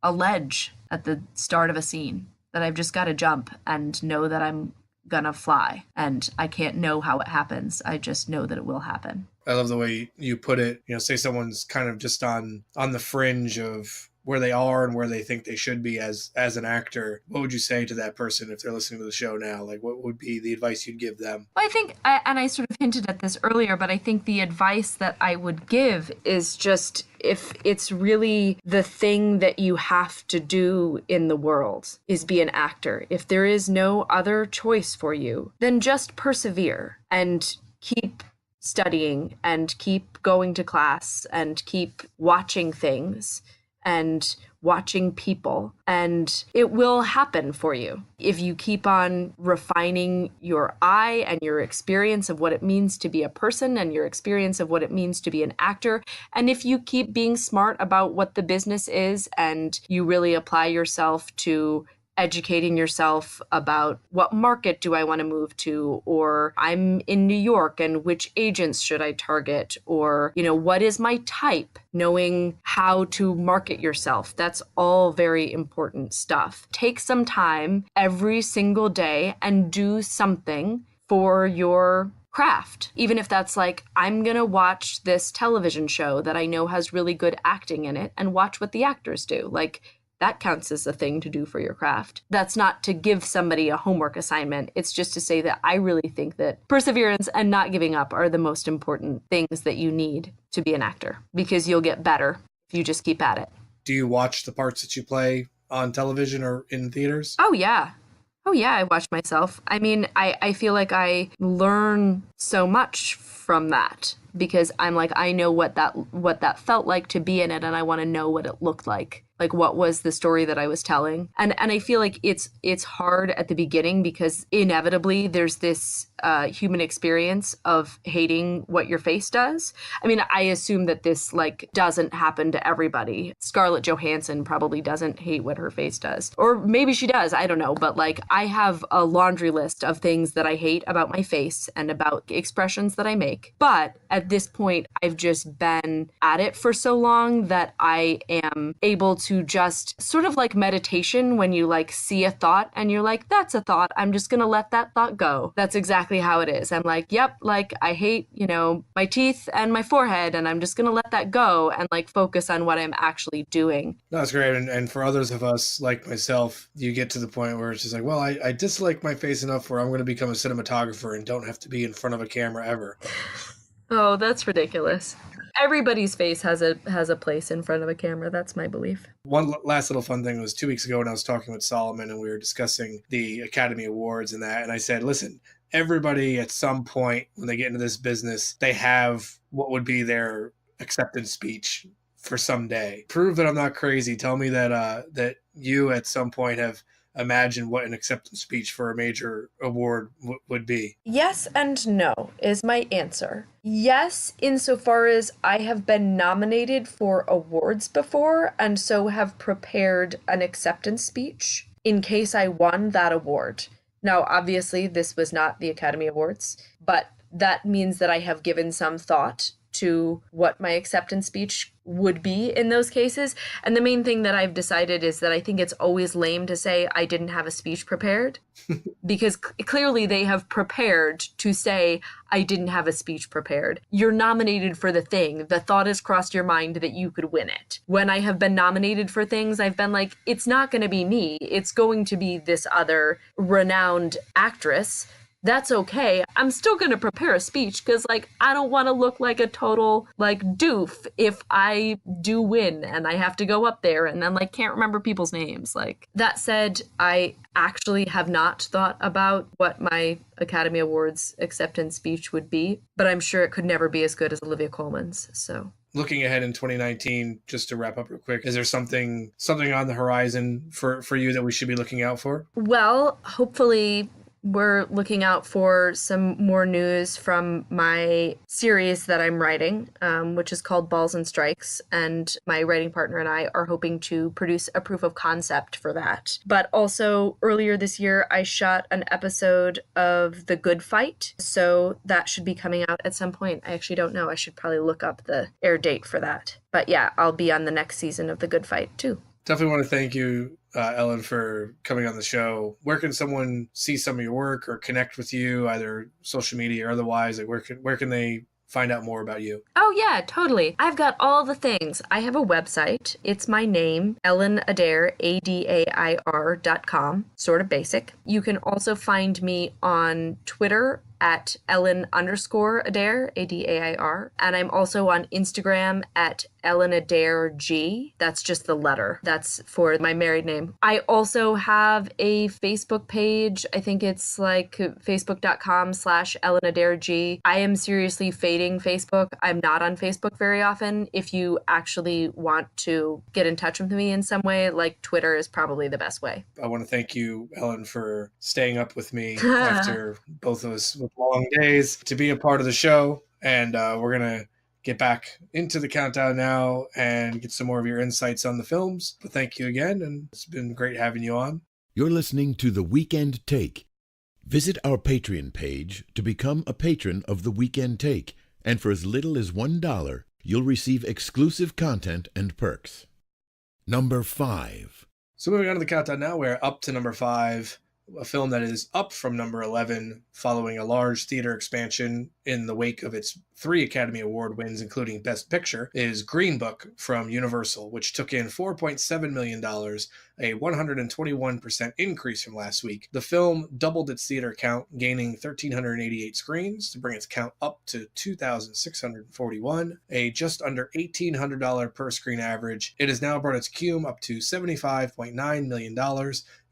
a ledge at the start of a scene, that I've just got to jump and know that I'm gonna fly, and I can't know how it happens. I just know that it will happen. I love the way you put it. Say someone's kind of just on the fringe of where they are and where they think they should be as an actor. What would you say to that person if they're listening to the show now? Like, what would be the advice you'd give them? Well, I think, and I sort of hinted at this earlier, but I think the advice that I would give is just, if it's really the thing that you have to do in the world is be an actor, if there is no other choice for you, then just persevere and keep studying and keep going to class and keep watching things and watching people, and it will happen for you. If you keep on refining your eye and your experience of what it means to be a person and your experience of what it means to be an actor, and if you keep being smart about what the business is and you really apply yourself to educating yourself about what market do I want to move to, or I'm in New York and which agents should I target, or, what is my type, knowing how to market yourself. That's all very important stuff. Take some time every single day and do something for your craft. Even if that's like, I'm going to watch this television show that I know has really good acting in it and watch what the actors do. Like, that counts as a thing to do for your craft. That's not to give somebody a homework assignment. It's just to say that I really think that perseverance and not giving up are the most important things that you need to be an actor, because you'll get better if you just keep at it. Do you watch the parts that you play on television or in theaters? Oh, yeah. I watch myself. I mean, I feel like I learn so much from that, because I'm like, I know what that felt like to be in it, and I want to know what it looked like what was the story that I was telling. And I feel like it's hard at the beginning, because inevitably there's this human experience of hating what your face does. I mean, I assume that this doesn't happen to everybody. Scarlett Johansson probably doesn't hate what her face does, or maybe she does, I don't know. But I have a laundry list of things that I hate about my face and about expressions that I make. But at this point, I've just been at it for so long that I am able to just sort of like meditation, when you see a thought and you're like, that's a thought, I'm just gonna let that thought go. That's exactly how it is. I'm like, yep, I hate, my teeth and my forehead, and I'm just gonna let that go and focus on what I'm actually doing. That's great. And for others of us like myself, you get to the point where it's just like, well, I dislike my face enough where I'm going to become a cinematographer and don't have to be in front of a camera ever. Oh, that's ridiculous. Everybody's face has a place in front of a camera. That's my belief. One last little fun thing was 2 weeks ago when I was talking with Solomon and we were discussing the Academy Awards and that. And I said, listen, everybody at some point when they get into this business, they have what would be their acceptance speech for some day. Prove that I'm not crazy. Tell me that you at some point have imagined what an acceptance speech for a major award would be. Yes and no is my answer. Yes, insofar as I have been nominated for awards before, and so have prepared an acceptance speech in case I won that award. Now, obviously, this was not the Academy Awards, but that means that I have given some thought to what my acceptance speech would be in those cases. And the main thing that I've decided is that I think it's always lame to say I didn't have a speech prepared, because clearly they have prepared to say I didn't have a speech prepared. You're nominated for the thing. The thought has crossed your mind that you could win it. When I have been nominated for things, I've been like, it's not going to be me. It's going to be this other renowned actress. That's okay. I'm still going to prepare a speech, because I don't want to look like a total doof if I do win and I have to go up there and then can't remember people's names. That said, I actually have not thought about what my Academy Awards acceptance speech would be, but I'm sure it could never be as good as Olivia Colman's. So looking ahead in 2019, just to wrap up real quick, is there something on the horizon for you that we should be looking out for? Well, hopefully we're looking out for some more news from my series that I'm writing, which is called Balls and Strikes. And my writing partner and I are hoping to produce a proof of concept for that. But also earlier this year, I shot an episode of The Good Fight. So that should be coming out at some point. I actually don't know. I should probably look up the air date for that. But yeah, I'll be on the next season of The Good Fight too. Definitely want to thank you, Ellen, for coming on the show. Where can someone see some of your work or connect with you, either social media or otherwise? Like where can they find out more about you? Oh yeah, totally. I've got all the things. I have a website. It's my name, Ellen Adair, ADAIR.com, sort of basic. You can also find me on Twitter at Ellen_Adair, ADAIR. And I'm also on Instagram at Ellen Adair G. That's just the letter. That's for my married name. I also have a Facebook page. I think it's like facebook.com/Ellen Adair G. I am seriously fading Facebook. I'm not on Facebook very often. If you actually want to get in touch with me in some way, like Twitter is probably the best way. I want to thank you, Ellen, for staying up with me after both of us with long days to be a part of the show. And we're going to get back into the countdown now and get some more of your insights on the films. But thank you again, and it's been great having you on. You're listening to The Weekend Take. Visit our Patreon page to become a patron of The Weekend Take, and for as little as $1, you'll receive exclusive content and perks. Number 5. So moving on to the countdown now, we're up to number 5, a film that is up from number 11 following a large theater expansion in the wake of its 3 Academy Award wins, including Best Picture, is Green Book from Universal, which took in $4.7 million, a 121% increase from last week. The film doubled its theater count, gaining 1,388 screens to bring its count up to 2,641, a just under $1,800 per screen average. It has now brought its cume up to $75.9 million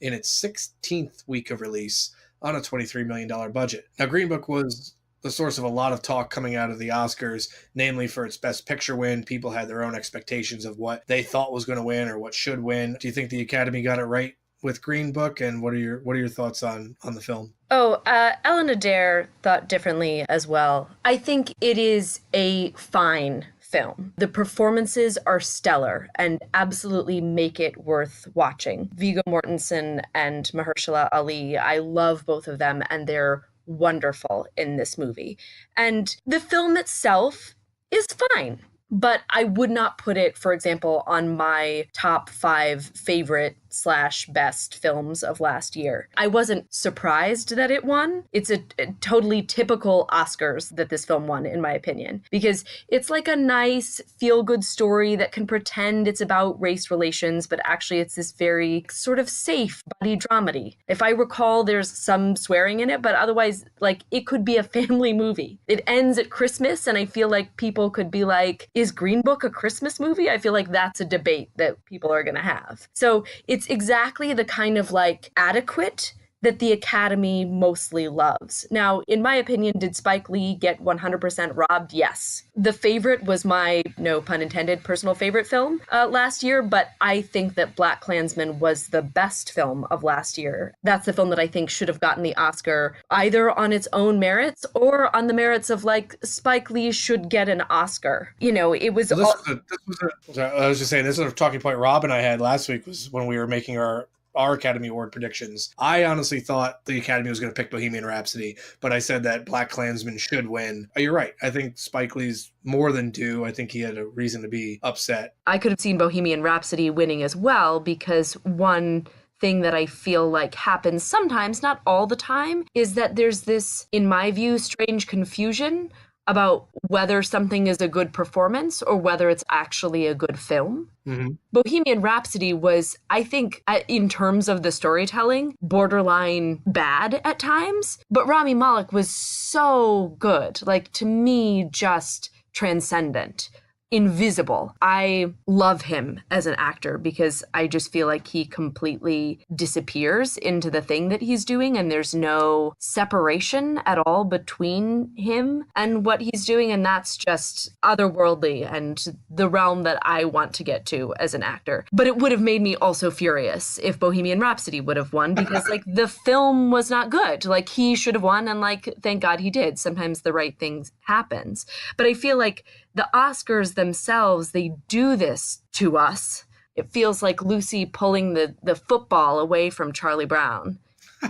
in its 16th week of release on a $23 million budget. Now, Green Book was the source of a lot of talk coming out of the Oscars, namely for its Best Picture win. People had their own expectations of what they thought was going to win or what should win. Do you think the Academy got it right with Green Book, and what are your thoughts on the film? Oh, Ellen Adair thought differently as well. I think it is a fine film. The performances are stellar and absolutely make it worth watching. Viggo Mortensen and Mahershala Ali, I love both of them, and they're wonderful in this movie. And the film itself is fine, but I would not put it, for example, on my top 5 favorite/best films of last year. I wasn't surprised that it won. It's a totally typical Oscars that this film won, in my opinion, because it's like a nice feel-good story that can pretend it's about race relations, but actually it's this very sort of safe buddy dramedy. If I recall, there's some swearing in it, but otherwise, like, it could be a family movie. It ends at Christmas, and I feel like people could be like, is Green Book a Christmas movie? I feel like that's a debate that people are going to have. So it's exactly the kind of like adequate that the Academy mostly loves. Now, in my opinion, did Spike Lee get 100% robbed? Yes. The Favorite was my, no pun intended, personal favorite film last year, but I think that BlacKkKlansman was the best film of last year. That's the film that I think should have gotten the Oscar either on its own merits or on the merits of like Spike Lee should get an Oscar. You know, it was... I was just saying, this was a talking point Rob and I had last week was when we were making our Academy Award predictions. I honestly thought the Academy was going to pick Bohemian Rhapsody, but I said that BlacKkKlansman should win. You're right. I think Spike Lee's more than due. I think he had a reason to be upset. I could have seen Bohemian Rhapsody winning as well, because one thing that I feel like happens sometimes, not all the time, is that there's this, in my view, strange confusion about whether something is a good performance or whether it's actually a good film. Mm-hmm. Bohemian Rhapsody was, I think, in terms of the storytelling, borderline bad at times. But Rami Malek was so good, like, to me, just transcendent. invisible. I love him as an actor because I just feel like he completely disappears into the thing that he's doing, and there's no separation at all between him and what he's doing, and that's just otherworldly and the realm that I want to get to as an actor. But it would have made me also furious if Bohemian Rhapsody would have won, because like the film was not good. Like he should have won, and like thank God he did. Sometimes the right thing happens. But I feel like the Oscars themselves, they do this to us. It feels like Lucy pulling the football away from Charlie Brown,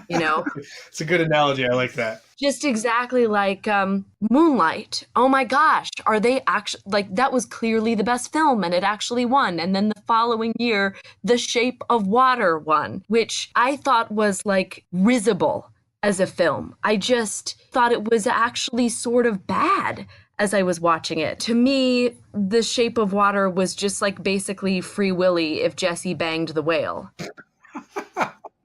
you know? It's a good analogy. I like that. Just exactly like Moonlight. Oh my gosh, are they actually, like, that was clearly the best film and it actually won. And then the following year, The Shape of Water won, which I thought was like risible as a film. I just thought it was actually sort of bad as I was watching it. To me, The Shape of Water was just like basically Free Willy if Jesse banged the whale.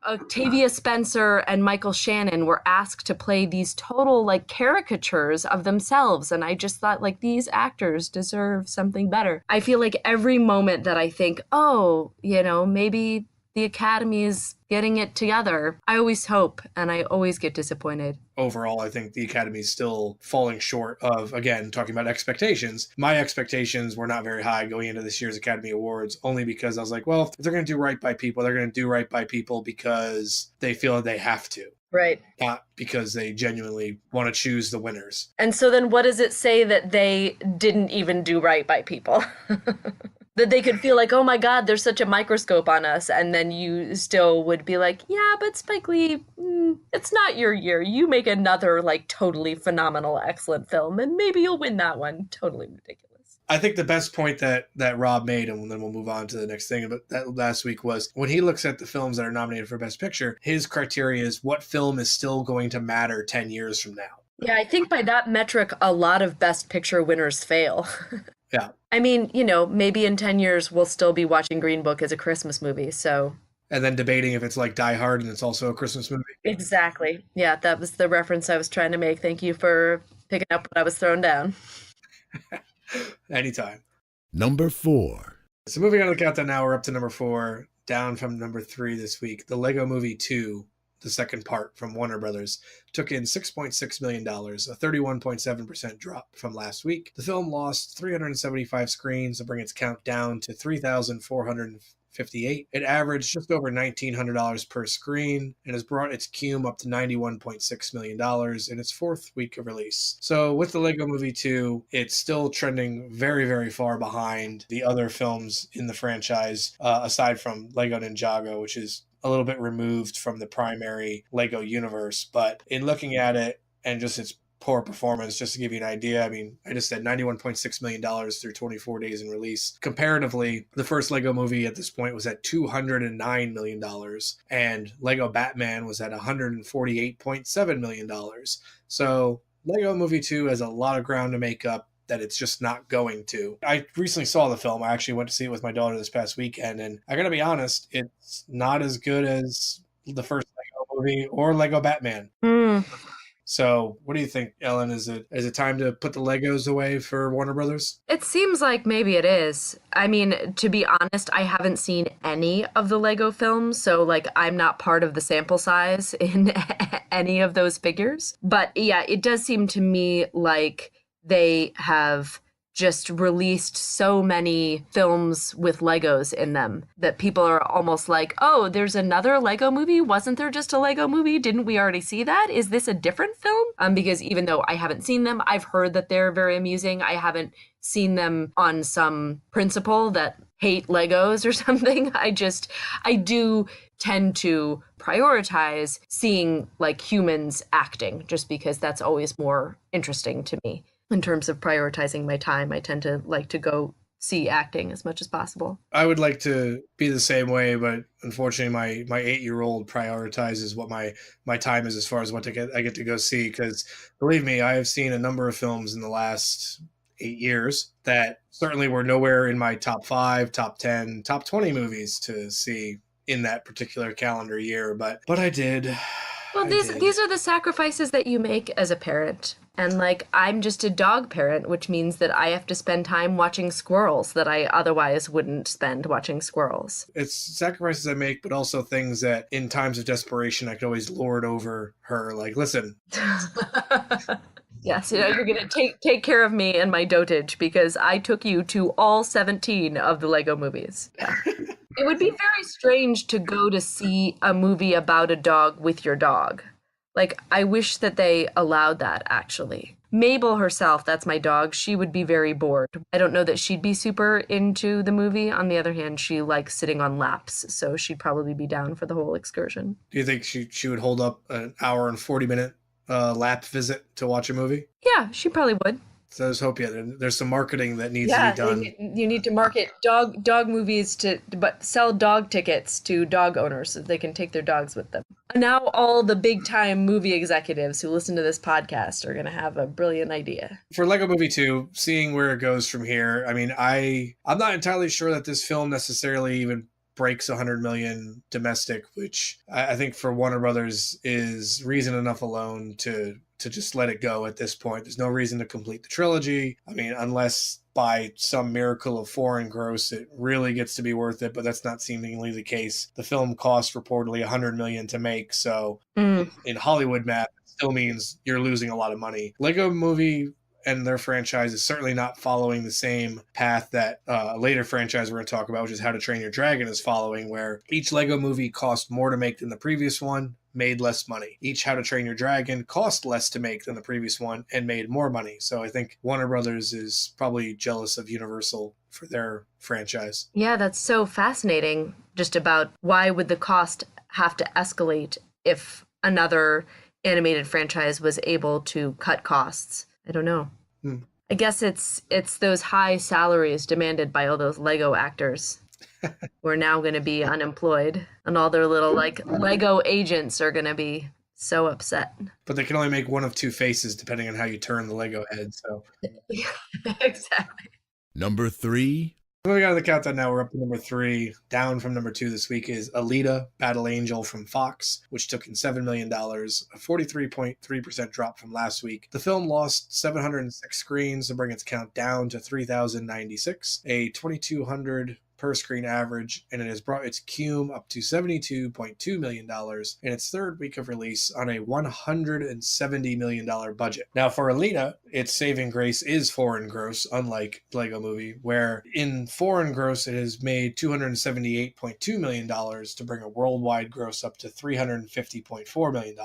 Octavia Spencer and Michael Shannon were asked to play these total like caricatures of themselves. And I just thought like these actors deserve something better. I feel like every moment that I think, oh, you know, maybe the Academy is getting it together, I always hope and I always get disappointed. Overall, I think the Academy is still falling short of, again, talking about expectations. My expectations were not very high going into this year's Academy Awards, only because I was like, well, if they're going to do right by people, they're going to do right by people because they feel they have to. Right. Not because they genuinely want to choose the winners. And so then what does it say that they didn't even do right by people? That they could feel like, oh my God, there's such a microscope on us. And then you still would be like, yeah, but Spike Lee, it's not your year. You make another like totally phenomenal, excellent film, and maybe you'll win that one. Totally ridiculous. I think the best point that Rob made, and then we'll move on to the next thing, but that last week was when he looks at the films that are nominated for Best Picture, his criteria is what film is still going to matter 10 years from now. Yeah, I think by that metric, a lot of Best Picture winners fail. Yeah. I mean, you know, maybe in 10 years we'll still be watching Green Book as a Christmas movie, so. And then debating if it's like Die Hard and it's also a Christmas movie. Exactly. Yeah, that was the reference I was trying to make. Thank you for picking up what I was throwing down. Anytime. Number 4. So moving on to the countdown now, we're up to number 4, down from number 3 this week. The Lego Movie 2, the second part from Warner Brothers, took in $6.6 million, a 31.7% drop from last week. The film lost 375 screens to bring its count down to 3,458. It averaged just over $1,900 per screen and has brought its cume up to $91.6 million in its 4th week of release. So with the Lego Movie 2, it's still trending very, very far behind the other films in the franchise, aside from Lego Ninjago, which is a little bit removed from the primary Lego universe. But in looking at it and just its poor performance, just to give you an idea, I mean, I just said $91.6 million through 24 days in release. Comparatively, the first Lego movie at this point was at $209 million, and Lego Batman was at $148.7 million. So Lego Movie 2 has a lot of ground to make up that it's just not going to. I recently saw the film. I actually went to see it with my daughter this past weekend, and I gotta be honest, it's not as good as the first Lego movie or Lego Batman. So what do you think, Ellen? Is it time to put the Legos away for Warner Brothers? It seems like maybe it is. I mean, to be honest, I haven't seen any of the Lego films, so like I'm not part of the sample size in any of those figures. But yeah, it does seem to me like they have just released so many films with Legos in them that people are almost like, oh, there's another Lego movie? Wasn't there just a Lego movie? Didn't we already see that? Is this a different film? Because even though I haven't seen them, I've heard that they're very amusing. I haven't seen them on some principle that hate Legos or something. I do tend to prioritize seeing like humans acting just because that's always more interesting to me. In terms of prioritizing my time, I tend to like to go see acting as much as possible. I would like to be the same way, but unfortunately my 8-year-old prioritizes what my time is as far as what I get to go see, because believe me, I have seen a number of films in the last 8 years that certainly were nowhere in my top 5, top 10, top 20 movies to see in that particular calendar year, but I did. Well, these are the sacrifices that you make as a parent. And like, I'm just a dog parent, which means that I have to spend time watching squirrels that I otherwise wouldn't spend watching squirrels. It's sacrifices I make, but also things that in times of desperation, I could always lord over her. Like, listen. Yes, you're going to take care of me and my dotage because I took you to all 17 of the Lego movies. Yeah. It would be very strange to go to see a movie about a dog with your dog. Like, I wish that they allowed that, actually. Mabel herself, that's my dog, she would be very bored. I don't know that she'd be super into the movie. On the other hand, she likes sitting on laps, so she'd probably be down for the whole excursion. Do you think she would hold up an hour and 40-minute lap visit to watch a movie? Yeah, she probably would. So I just hope, there's some marketing that needs to be done. You need to market dog movies but sell dog tickets to dog owners so they can take their dogs with them. Now all the big time movie executives who listen to this podcast are going to have a brilliant idea. For Lego Movie 2, seeing where it goes from here, I mean, I'm not entirely sure that this film necessarily even breaks 100 million domestic, which I think for Warner Brothers is reason enough alone to just let it go at this point. There's no reason to complete the trilogy. I mean, unless by some miracle of foreign gross, it really gets to be worth it, but that's not seemingly the case. The film cost reportedly 100 million to make, so in Hollywood math, it still means you're losing a lot of money. Lego Movie and their franchise is certainly not following the same path that a later franchise we're going to talk about, which is How to Train Your Dragon, is following, where each Lego movie cost more to make than the previous one, made less money. Each How to Train Your Dragon cost less to make than the previous one and made more money. So I think Warner Brothers is probably jealous of Universal for their franchise. Yeah, that's so fascinating, just about why would the cost have to escalate if another animated franchise was able to cut costs. I don't know. I guess it's those high salaries demanded by all those Lego actors who are now going to be unemployed, and all their little like Lego agents are going to be so upset. But they can only make one of two faces depending on how you turn the Lego head. So Exactly. Number 3. Moving on to the countdown now, we're up to number 3. Down from number 2 this week is Aleta, Battle Angel from Fox, which took in $7 million, a 43.3% drop from last week. The film lost 706 screens to bring its count down to 3,096, a 2,200 per screen average, and it has brought its cume up to $72.2 million in its third week of release on a $170 million budget. Now for Aleta, its saving grace is foreign gross, unlike Lego Movie, where in foreign gross it has made $278.2 million to bring a worldwide gross up to $350.4 million.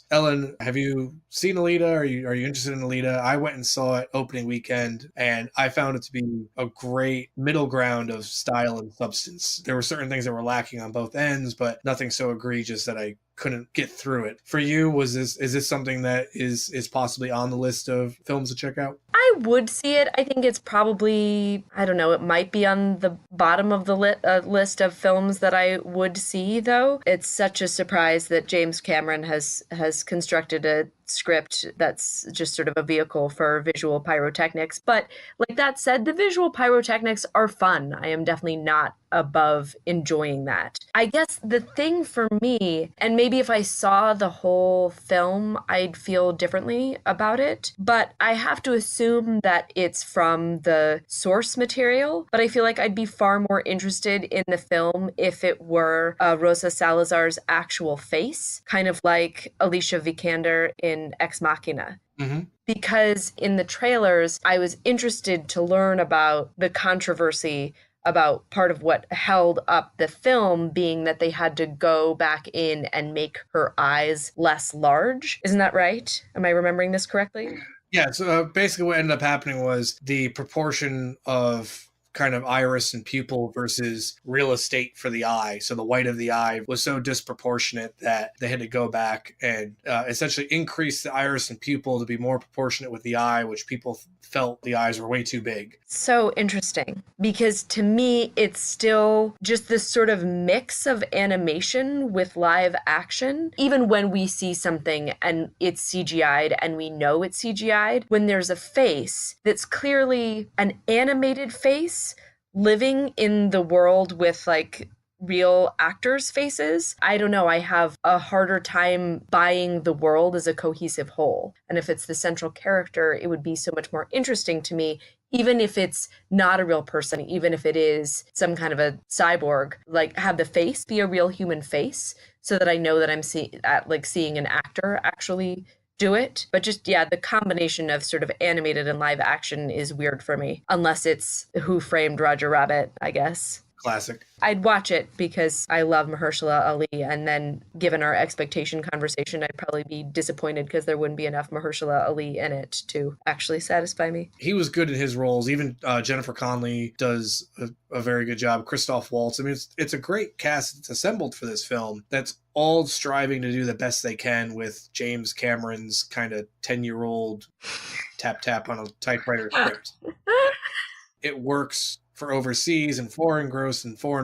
Ellen, have you seen Aleta? Are you interested in Aleta? I went and saw it opening weekend, and I found it to be a great middle ground of style and substance. There were certain things that were lacking on both ends, but nothing so egregious that I couldn't get through it. For you, is this something that is possibly on the list of films to check out? I would see it. I think it's probably, I don't know, it might be on the bottom of the list of films that I would see, though. It's such a surprise that James Cameron has constructed a script that's just sort of a vehicle for visual pyrotechnics. But like that said, the visual pyrotechnics are fun. I am definitely not above enjoying that. I guess the thing for me, and maybe if I saw the whole film, I'd feel differently about it, but I have to assume that it's from the source material, but I feel like I'd be far more interested in the film if it were Rosa Salazar's actual face, kind of like Alicia Vikander in Ex Machina. Mm-hmm. Because in the trailers, I was interested to learn about the controversy about part of what held up the film being that they had to go back in and make her eyes less large. Isn't that right? Am I remembering this correctly? Yeah, so basically what ended up happening was the proportion of kind of iris and pupil versus real estate for the eye. So the white of the eye was so disproportionate that they had to go back and essentially increase the iris and pupil to be more proportionate with the eye, which people felt the eyes were way too big. So interesting, because to me, it's still just this sort of mix of animation with live action. Even when we see something and it's CGI'd and we know it's CGI'd, when there's a face that's clearly an animated face living in the world with like real actors' faces, I don't know, I have a harder time buying the world as a cohesive whole. And if it's the central character, it would be so much more interesting to me, even if it's not a real person, even if it is some kind of a cyborg, like have the face be a real human face so that I know that I'm seeing an actor actually do it. But just, yeah, the combination of sort of animated and live action is weird for me, unless it's Who Framed Roger Rabbit, I guess. Classic. I'd watch it because I love Mahershala Ali, and then given our expectation conversation, I'd probably be disappointed because there wouldn't be enough Mahershala Ali in it to actually satisfy me. He was good in his roles. Even Jennifer Connelly does a very good job. Christoph Waltz. I mean, it's a great cast that's assembled for this film that's all striving to do the best they can with James Cameron's kind of 10-year-old tap on a typewriter script. It works for overseas and foreign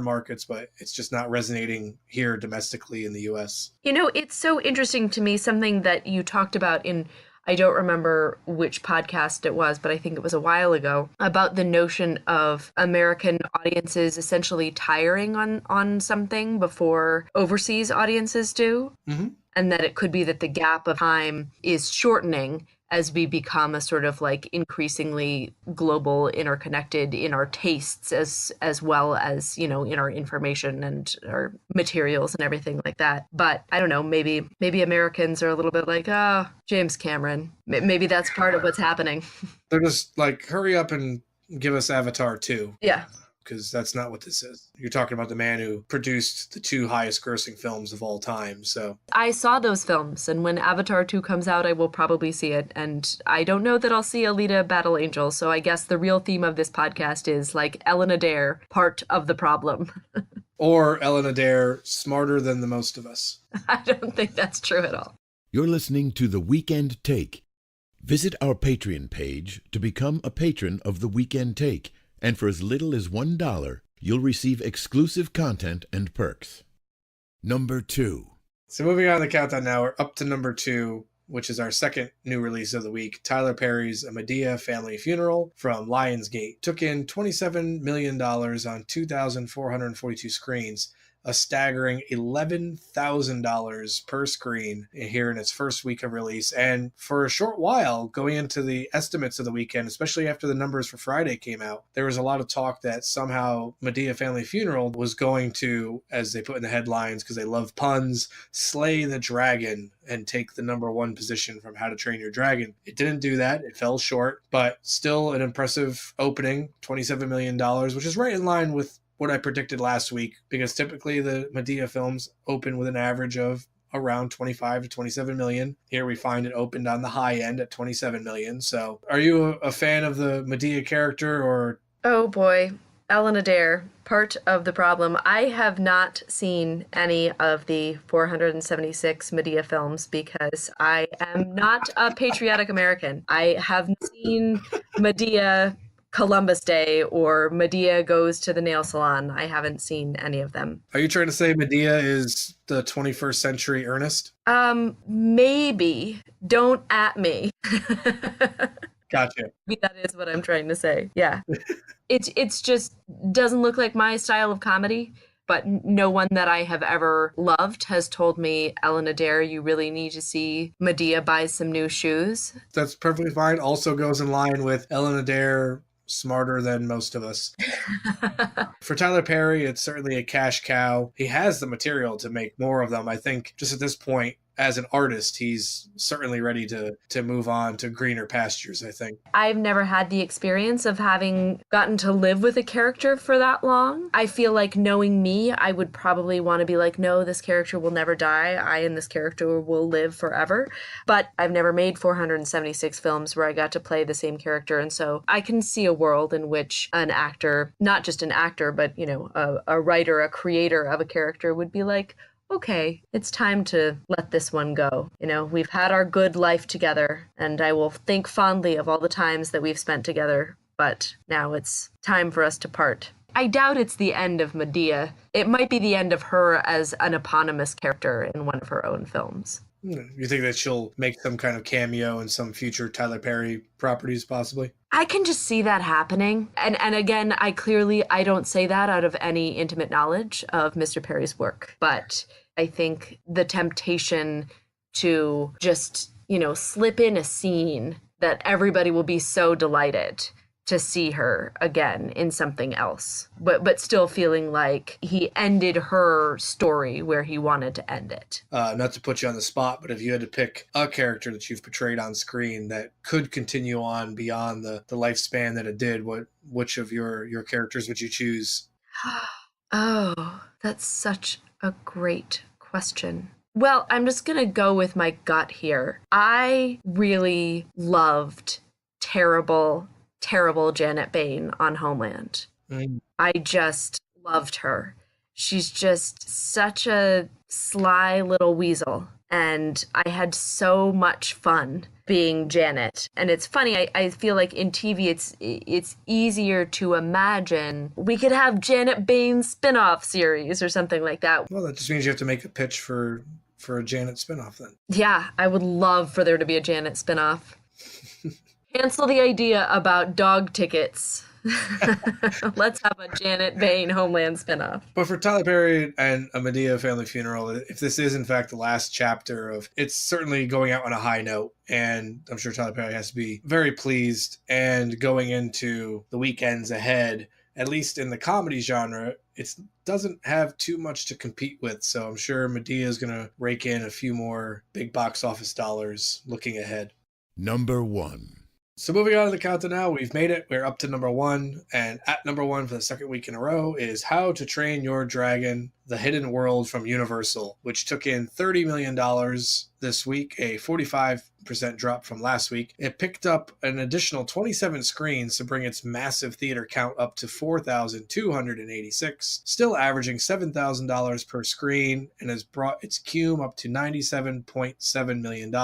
markets, but it's just not resonating here domestically in the US. You know, it's so interesting to me, something that you talked about in, I don't remember which podcast it was, but I think it was a while ago, about the notion of American audiences essentially tiring on something before overseas audiences do. Mm-hmm. And that it could be that the gap of time is shortening as we become a sort of like increasingly global, interconnected in our tastes as well as, you know, in our information and our materials and everything like that. But I don't know, maybe Americans are a little bit like, James Cameron. Maybe that's part of what's happening. They're just like, hurry up and give us Avatar 2. Yeah. Because that's not what this is. You're talking about the man who produced the 2 highest grossing films of all time. So I saw those films, and when Avatar 2 comes out, I will probably see it. And I don't know that I'll see Aleta Battle Angel. So I guess the real theme of this podcast is like Ellen Adair, part of the problem. Or Ellen Adair, smarter than the most of us. I don't think that's true at all. You're listening to The Weekend Take. Visit our Patreon page to become a patron of The Weekend Take. And for as little as $1, you'll receive exclusive content and perks. Number 2. So moving on the countdown now, we're up to number 2, which is our second new release of the week. Tyler Perry's Madea Family Funeral from Lionsgate took in $27 million on 2,442 screens. A staggering $11,000 per screen here in its first week of release. And for a short while, going into the estimates of the weekend, especially after the numbers for Friday came out, there was a lot of talk that somehow Madea Family Funeral was going to, as they put in the headlines, because they love puns, slay the dragon and take the number 1 position from How to Train Your Dragon. It didn't do that. It fell short, but still an impressive opening, $27 million, which is right in line with what I predicted last week, because typically the Madea films open with an average of around 25 to 27 million. Here we find it opened on the high end at 27 million. So are you a fan of the Madea character, or? Oh boy, Ellen Adair, part of the problem. I have not seen any of the 476 Madea films because I am not a patriotic American. I have seen Madea Columbus Day or Madea Goes to the Nail Salon. I haven't seen any of them. Are you trying to say Madea is the 21st century Ernest? Maybe. Don't at me. Gotcha. That is what I'm trying to say. Yeah. It's just doesn't look like my style of comedy. But no one that I have ever loved has told me, Ellen Adair, you really need to see Madea buy some new shoes. That's perfectly fine. Also goes in line with Ellen Adair, smarter than most of us. For Tyler Perry, it's certainly a cash cow. He has the material to make more of them. I think just at this point, as an artist, he's certainly ready to move on to greener pastures, I think. I've never had the experience of having gotten to live with a character for that long. I feel like, knowing me, I would probably want to be like, no, this character will never die. I and this character will live forever. But I've never made 476 films where I got to play the same character. And so I can see a world in which an actor, not just an actor, but, you know, a writer, a creator of a character would be like, okay, it's time to let this one go. You know, we've had our good life together, and I will think fondly of all the times that we've spent together, but now it's time for us to part. I doubt it's the end of Madea. It might be the end of her as an eponymous character in one of her own films. You think that she'll make some kind of cameo in some future Tyler Perry properties, possibly? I can just see that happening. And again, I don't say that out of any intimate knowledge of Mr. Perry's work, but I think the temptation to just, slip in a scene that everybody will be so delighted to see her again in something else, but still feeling like he ended her story where he wanted to end it. Not to put you on the spot, but if you had to pick a character that you've portrayed on screen that could continue on beyond the lifespan that it did, which of your characters would you choose? Oh, that's such a great question. Well, I'm just going to go with my gut here. I really loved terrible Janet Bain on Homeland. I just loved her. She's just such a sly little weasel. And I had so much fun being Janet. And it's funny, I feel like in TV it's easier to imagine we could have Janet Bain spin-off series or something like that. Well, that just means you have to make a pitch for a Janet spinoff then. Yeah, I would love for there to be a Janet spinoff. Cancel the idea about dog tickets. Let's have a Janet Bain Homeland spinoff. But for Tyler Perry and a Madea family funeral, if this is in fact the last chapter of, it's certainly going out on a high note, and I'm sure Tyler Perry has to be very pleased. And going into the weekends ahead, at least in the comedy genre, it doesn't have too much to compete with. So I'm sure Madea is going to rake in a few more big box office dollars looking ahead. Number 1. So moving on to the countdown now, we've made it. We're up to number 1. And at number 1 for the second week in a row is How to Train Your Dragon, The Hidden World from Universal, which took in $30 million this week, a 45% drop from last week. It picked up an additional 27 screens to bring its massive theater count up to 4,286, still averaging $7,000 per screen, and has brought its cume up to $97.7 million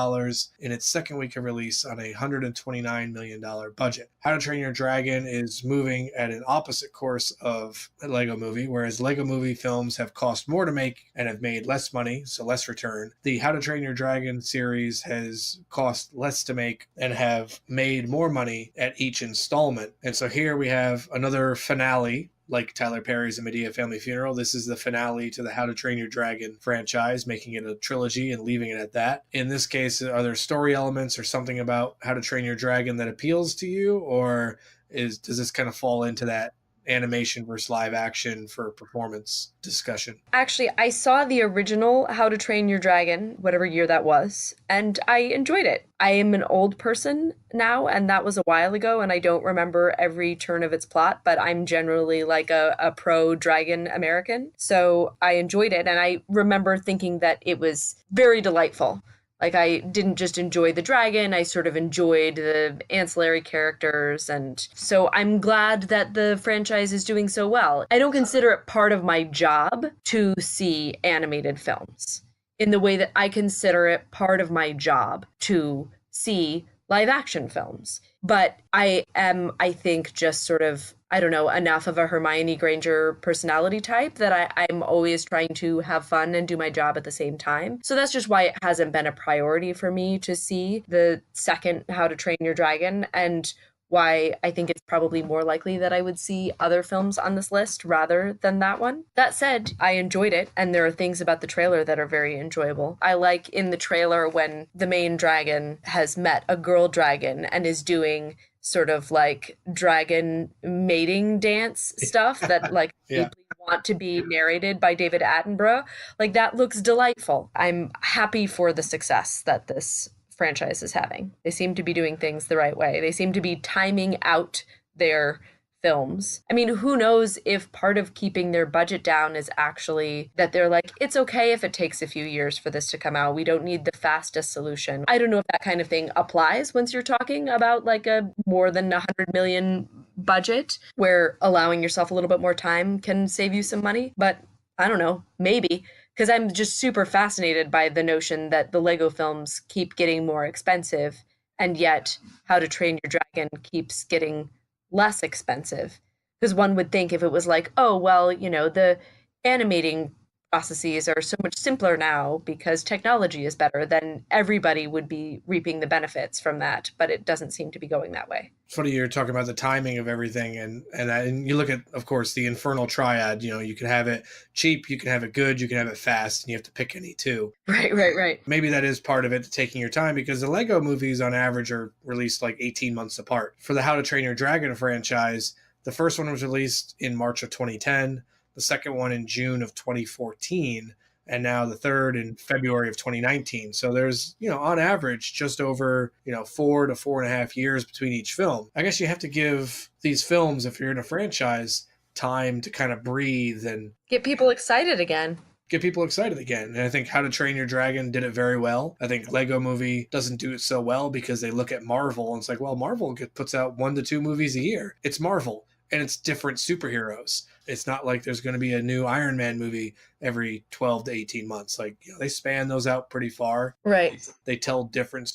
in its second week of release on a $129 million budget. How to Train Your Dragon is moving at an opposite course of a Lego Movie, whereas Lego Movie films have cost more to make and have made less money, so less return. The How to Train Your Dragon series has cost less to make and have made more money at each installment. And so here we have another finale, like Tyler Perry's A Madea Family Funeral. This is the finale to the How to Train Your Dragon franchise, making it a trilogy and leaving it at that. In this case, are there story elements or something about How to Train Your Dragon that appeals to you, or does this kind of fall into that animation versus live action for performance discussion? Actually, I saw the original How to Train Your Dragon, whatever year that was, and I enjoyed it. I am an old person now, and that was a while ago, and I don't remember every turn of its plot, but I'm generally like a pro-dragon American, so I enjoyed it, and I remember thinking that it was very delightful. Like, I didn't just enjoy the dragon, I sort of enjoyed the ancillary characters, and so I'm glad that the franchise is doing so well. I don't consider it part of my job to see animated films in the way that I consider it part of my job to see live action films. But I am, I think, just sort of, I don't know, enough of a Hermione Granger personality type that I'm always trying to have fun and do my job at the same time. So that's just why it hasn't been a priority for me to see the second How to Train Your Dragon, and why I think it's probably more likely that I would see other films on this list rather than that one. That said, I enjoyed it, and there are things about the trailer that are very enjoyable. I like in the trailer when the main dragon has met a girl dragon and is doing sort of like dragon mating dance stuff that like Yeah. deeply want to be narrated by David Attenborough. Like, that looks delightful. I'm happy for the success that this franchise is having. They seem to be doing things the right way. They seem to be timing out their films. I mean, who knows if part of keeping their budget down is actually that they're like, it's okay if it takes a few years for this to come out. We don't need the fastest solution. I don't know if that kind of thing applies once you're talking about like a more than 100 million budget, where allowing yourself a little bit more time can save you some money. But I don't know, maybe. Because I'm just super fascinated by the notion that the Lego films keep getting more expensive, and yet How to Train Your Dragon keeps getting less expensive. Because one would think if it was like, oh, well, you know, the animating processes are so much simpler now because technology is better, then everybody would be reaping the benefits from that. But it doesn't seem to be going that way. It's funny you're talking about the timing of everything, and you look at, of course, the infernal triad. You can have it cheap, you can have it good, you can have it fast, and you have to pick any two. Right. Maybe that is part of it, taking your time, because the Lego movies on average are released like 18 months apart. For the How to Train Your Dragon franchise, the first one was released in March of 2010, the second one in June of 2014, and now the third in February of 2019. So there's, on average, just over, 4 to 4.5 years between each film. I guess you have to give these films, if you're in a franchise, time to kind of breathe and get people excited again. And I think How to Train Your Dragon did it very well. I think Lego Movie doesn't do it so well because they look at Marvel and it's like, well, Marvel puts out 1 to 2 movies a year. It's Marvel. And it's different superheroes. It's not like there's going to be a new Iron Man movie every 12 to 18 months. Like, they span those out pretty far. Right. They tell different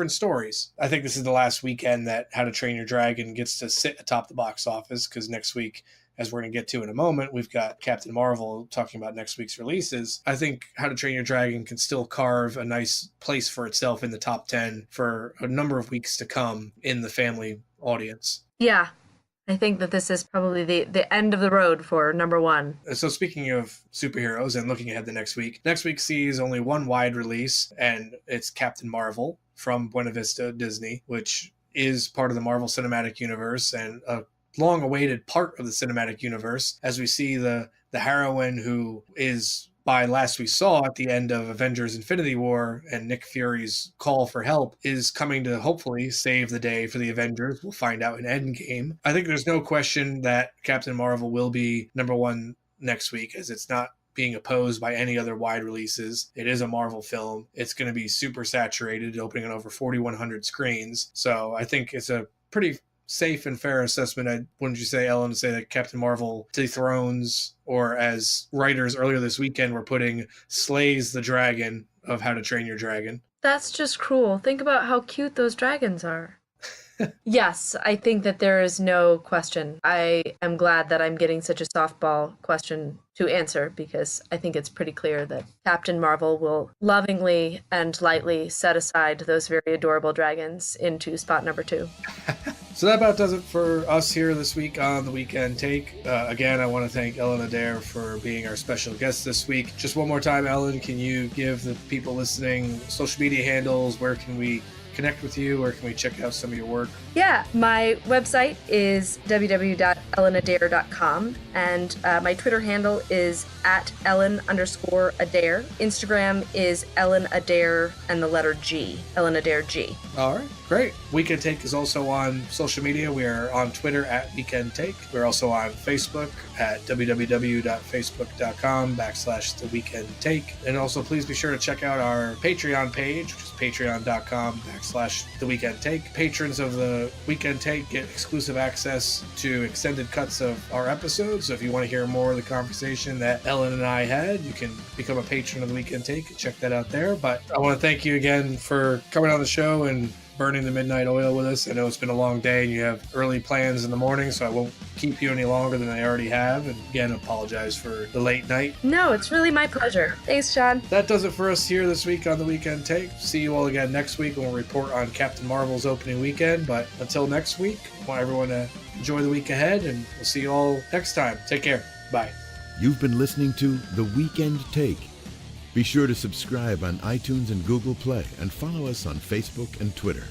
stories. I think this is the last weekend that How to Train Your Dragon gets to sit atop the box office, because next week, as we're going to get to in a moment, we've got Captain Marvel talking about next week's releases. I think How to Train Your Dragon can still carve a nice place for itself in the top 10 for a number of weeks to come in the family audience. Yeah. I think that this is probably the end of the road for number one. So speaking of superheroes and looking ahead to next week sees only one wide release, and it's Captain Marvel from Buena Vista Disney, which is part of the Marvel Cinematic Universe and a long-awaited part of the cinematic universe, as we see the heroine who is, by last we saw at the end of Avengers Infinity War and Nick Fury's call for help, is coming to hopefully save the day for the Avengers. We'll find out in Endgame. I think there's no question that Captain Marvel will be number one next week, as it's not being opposed by any other wide releases. It is a Marvel film. It's going to be super saturated, opening on over 4,100 screens. So I think it's a pretty safe and fair assessment, wouldn't you say, Ellen, to say that Captain Marvel dethrones, or as writers earlier this weekend were putting, slays the dragon of How to Train Your Dragon? That's just cruel. Think about how cute those dragons are. Yes, I think that there is no question. I am glad that I'm getting such a softball question to answer, because I think it's pretty clear that Captain Marvel will lovingly and lightly set aside those very adorable dragons into spot number 2. So that about does it for us here this week on The Weekend Take. Again, I want to thank Ellen Adair for being our special guest this week. Just one more time, Ellen, can you give the people listening social media handles? Where can we connect with you? Where can we check out some of your work? Yeah, my website is www.ellenadair.com, and my Twitter handle is @Ellen_Adair. Instagram is Ellen Adair and the letter G, Ellen Adair G. All right, great. Weekend Take is also on social media. We are on Twitter @Weekend Take. We're also on Facebook at www.facebook.com/The Weekend Take. And also, please be sure to check out our Patreon page, which is patreon.com/The Weekend Take. Patrons of The Weekend Take get exclusive access to extended cuts of our episodes. So if you want to hear more of the conversation that Ellen and I had, you can become a patron of The Weekend Take and check that out there. But I want to thank you again for coming on the show and burning the midnight oil with us. I know it's been a long day and you have early plans in the morning, so I won't keep you any longer than I already have. And again, apologize for the late night. No, it's really my pleasure. Thanks, Sean. That does it for us here this week on The Weekend Take. See you all again next week when we'll report on Captain Marvel's opening weekend. But until next week, I want everyone to enjoy the week ahead, and we'll see you all next time. Take care. Bye. You've been listening to The Weekend Take. Be sure to subscribe on iTunes and Google Play, and follow us on Facebook and Twitter.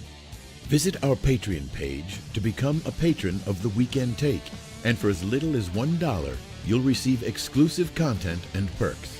Visit our Patreon page to become a patron of The Weekend Take, and for as little as $1, you'll receive exclusive content and perks.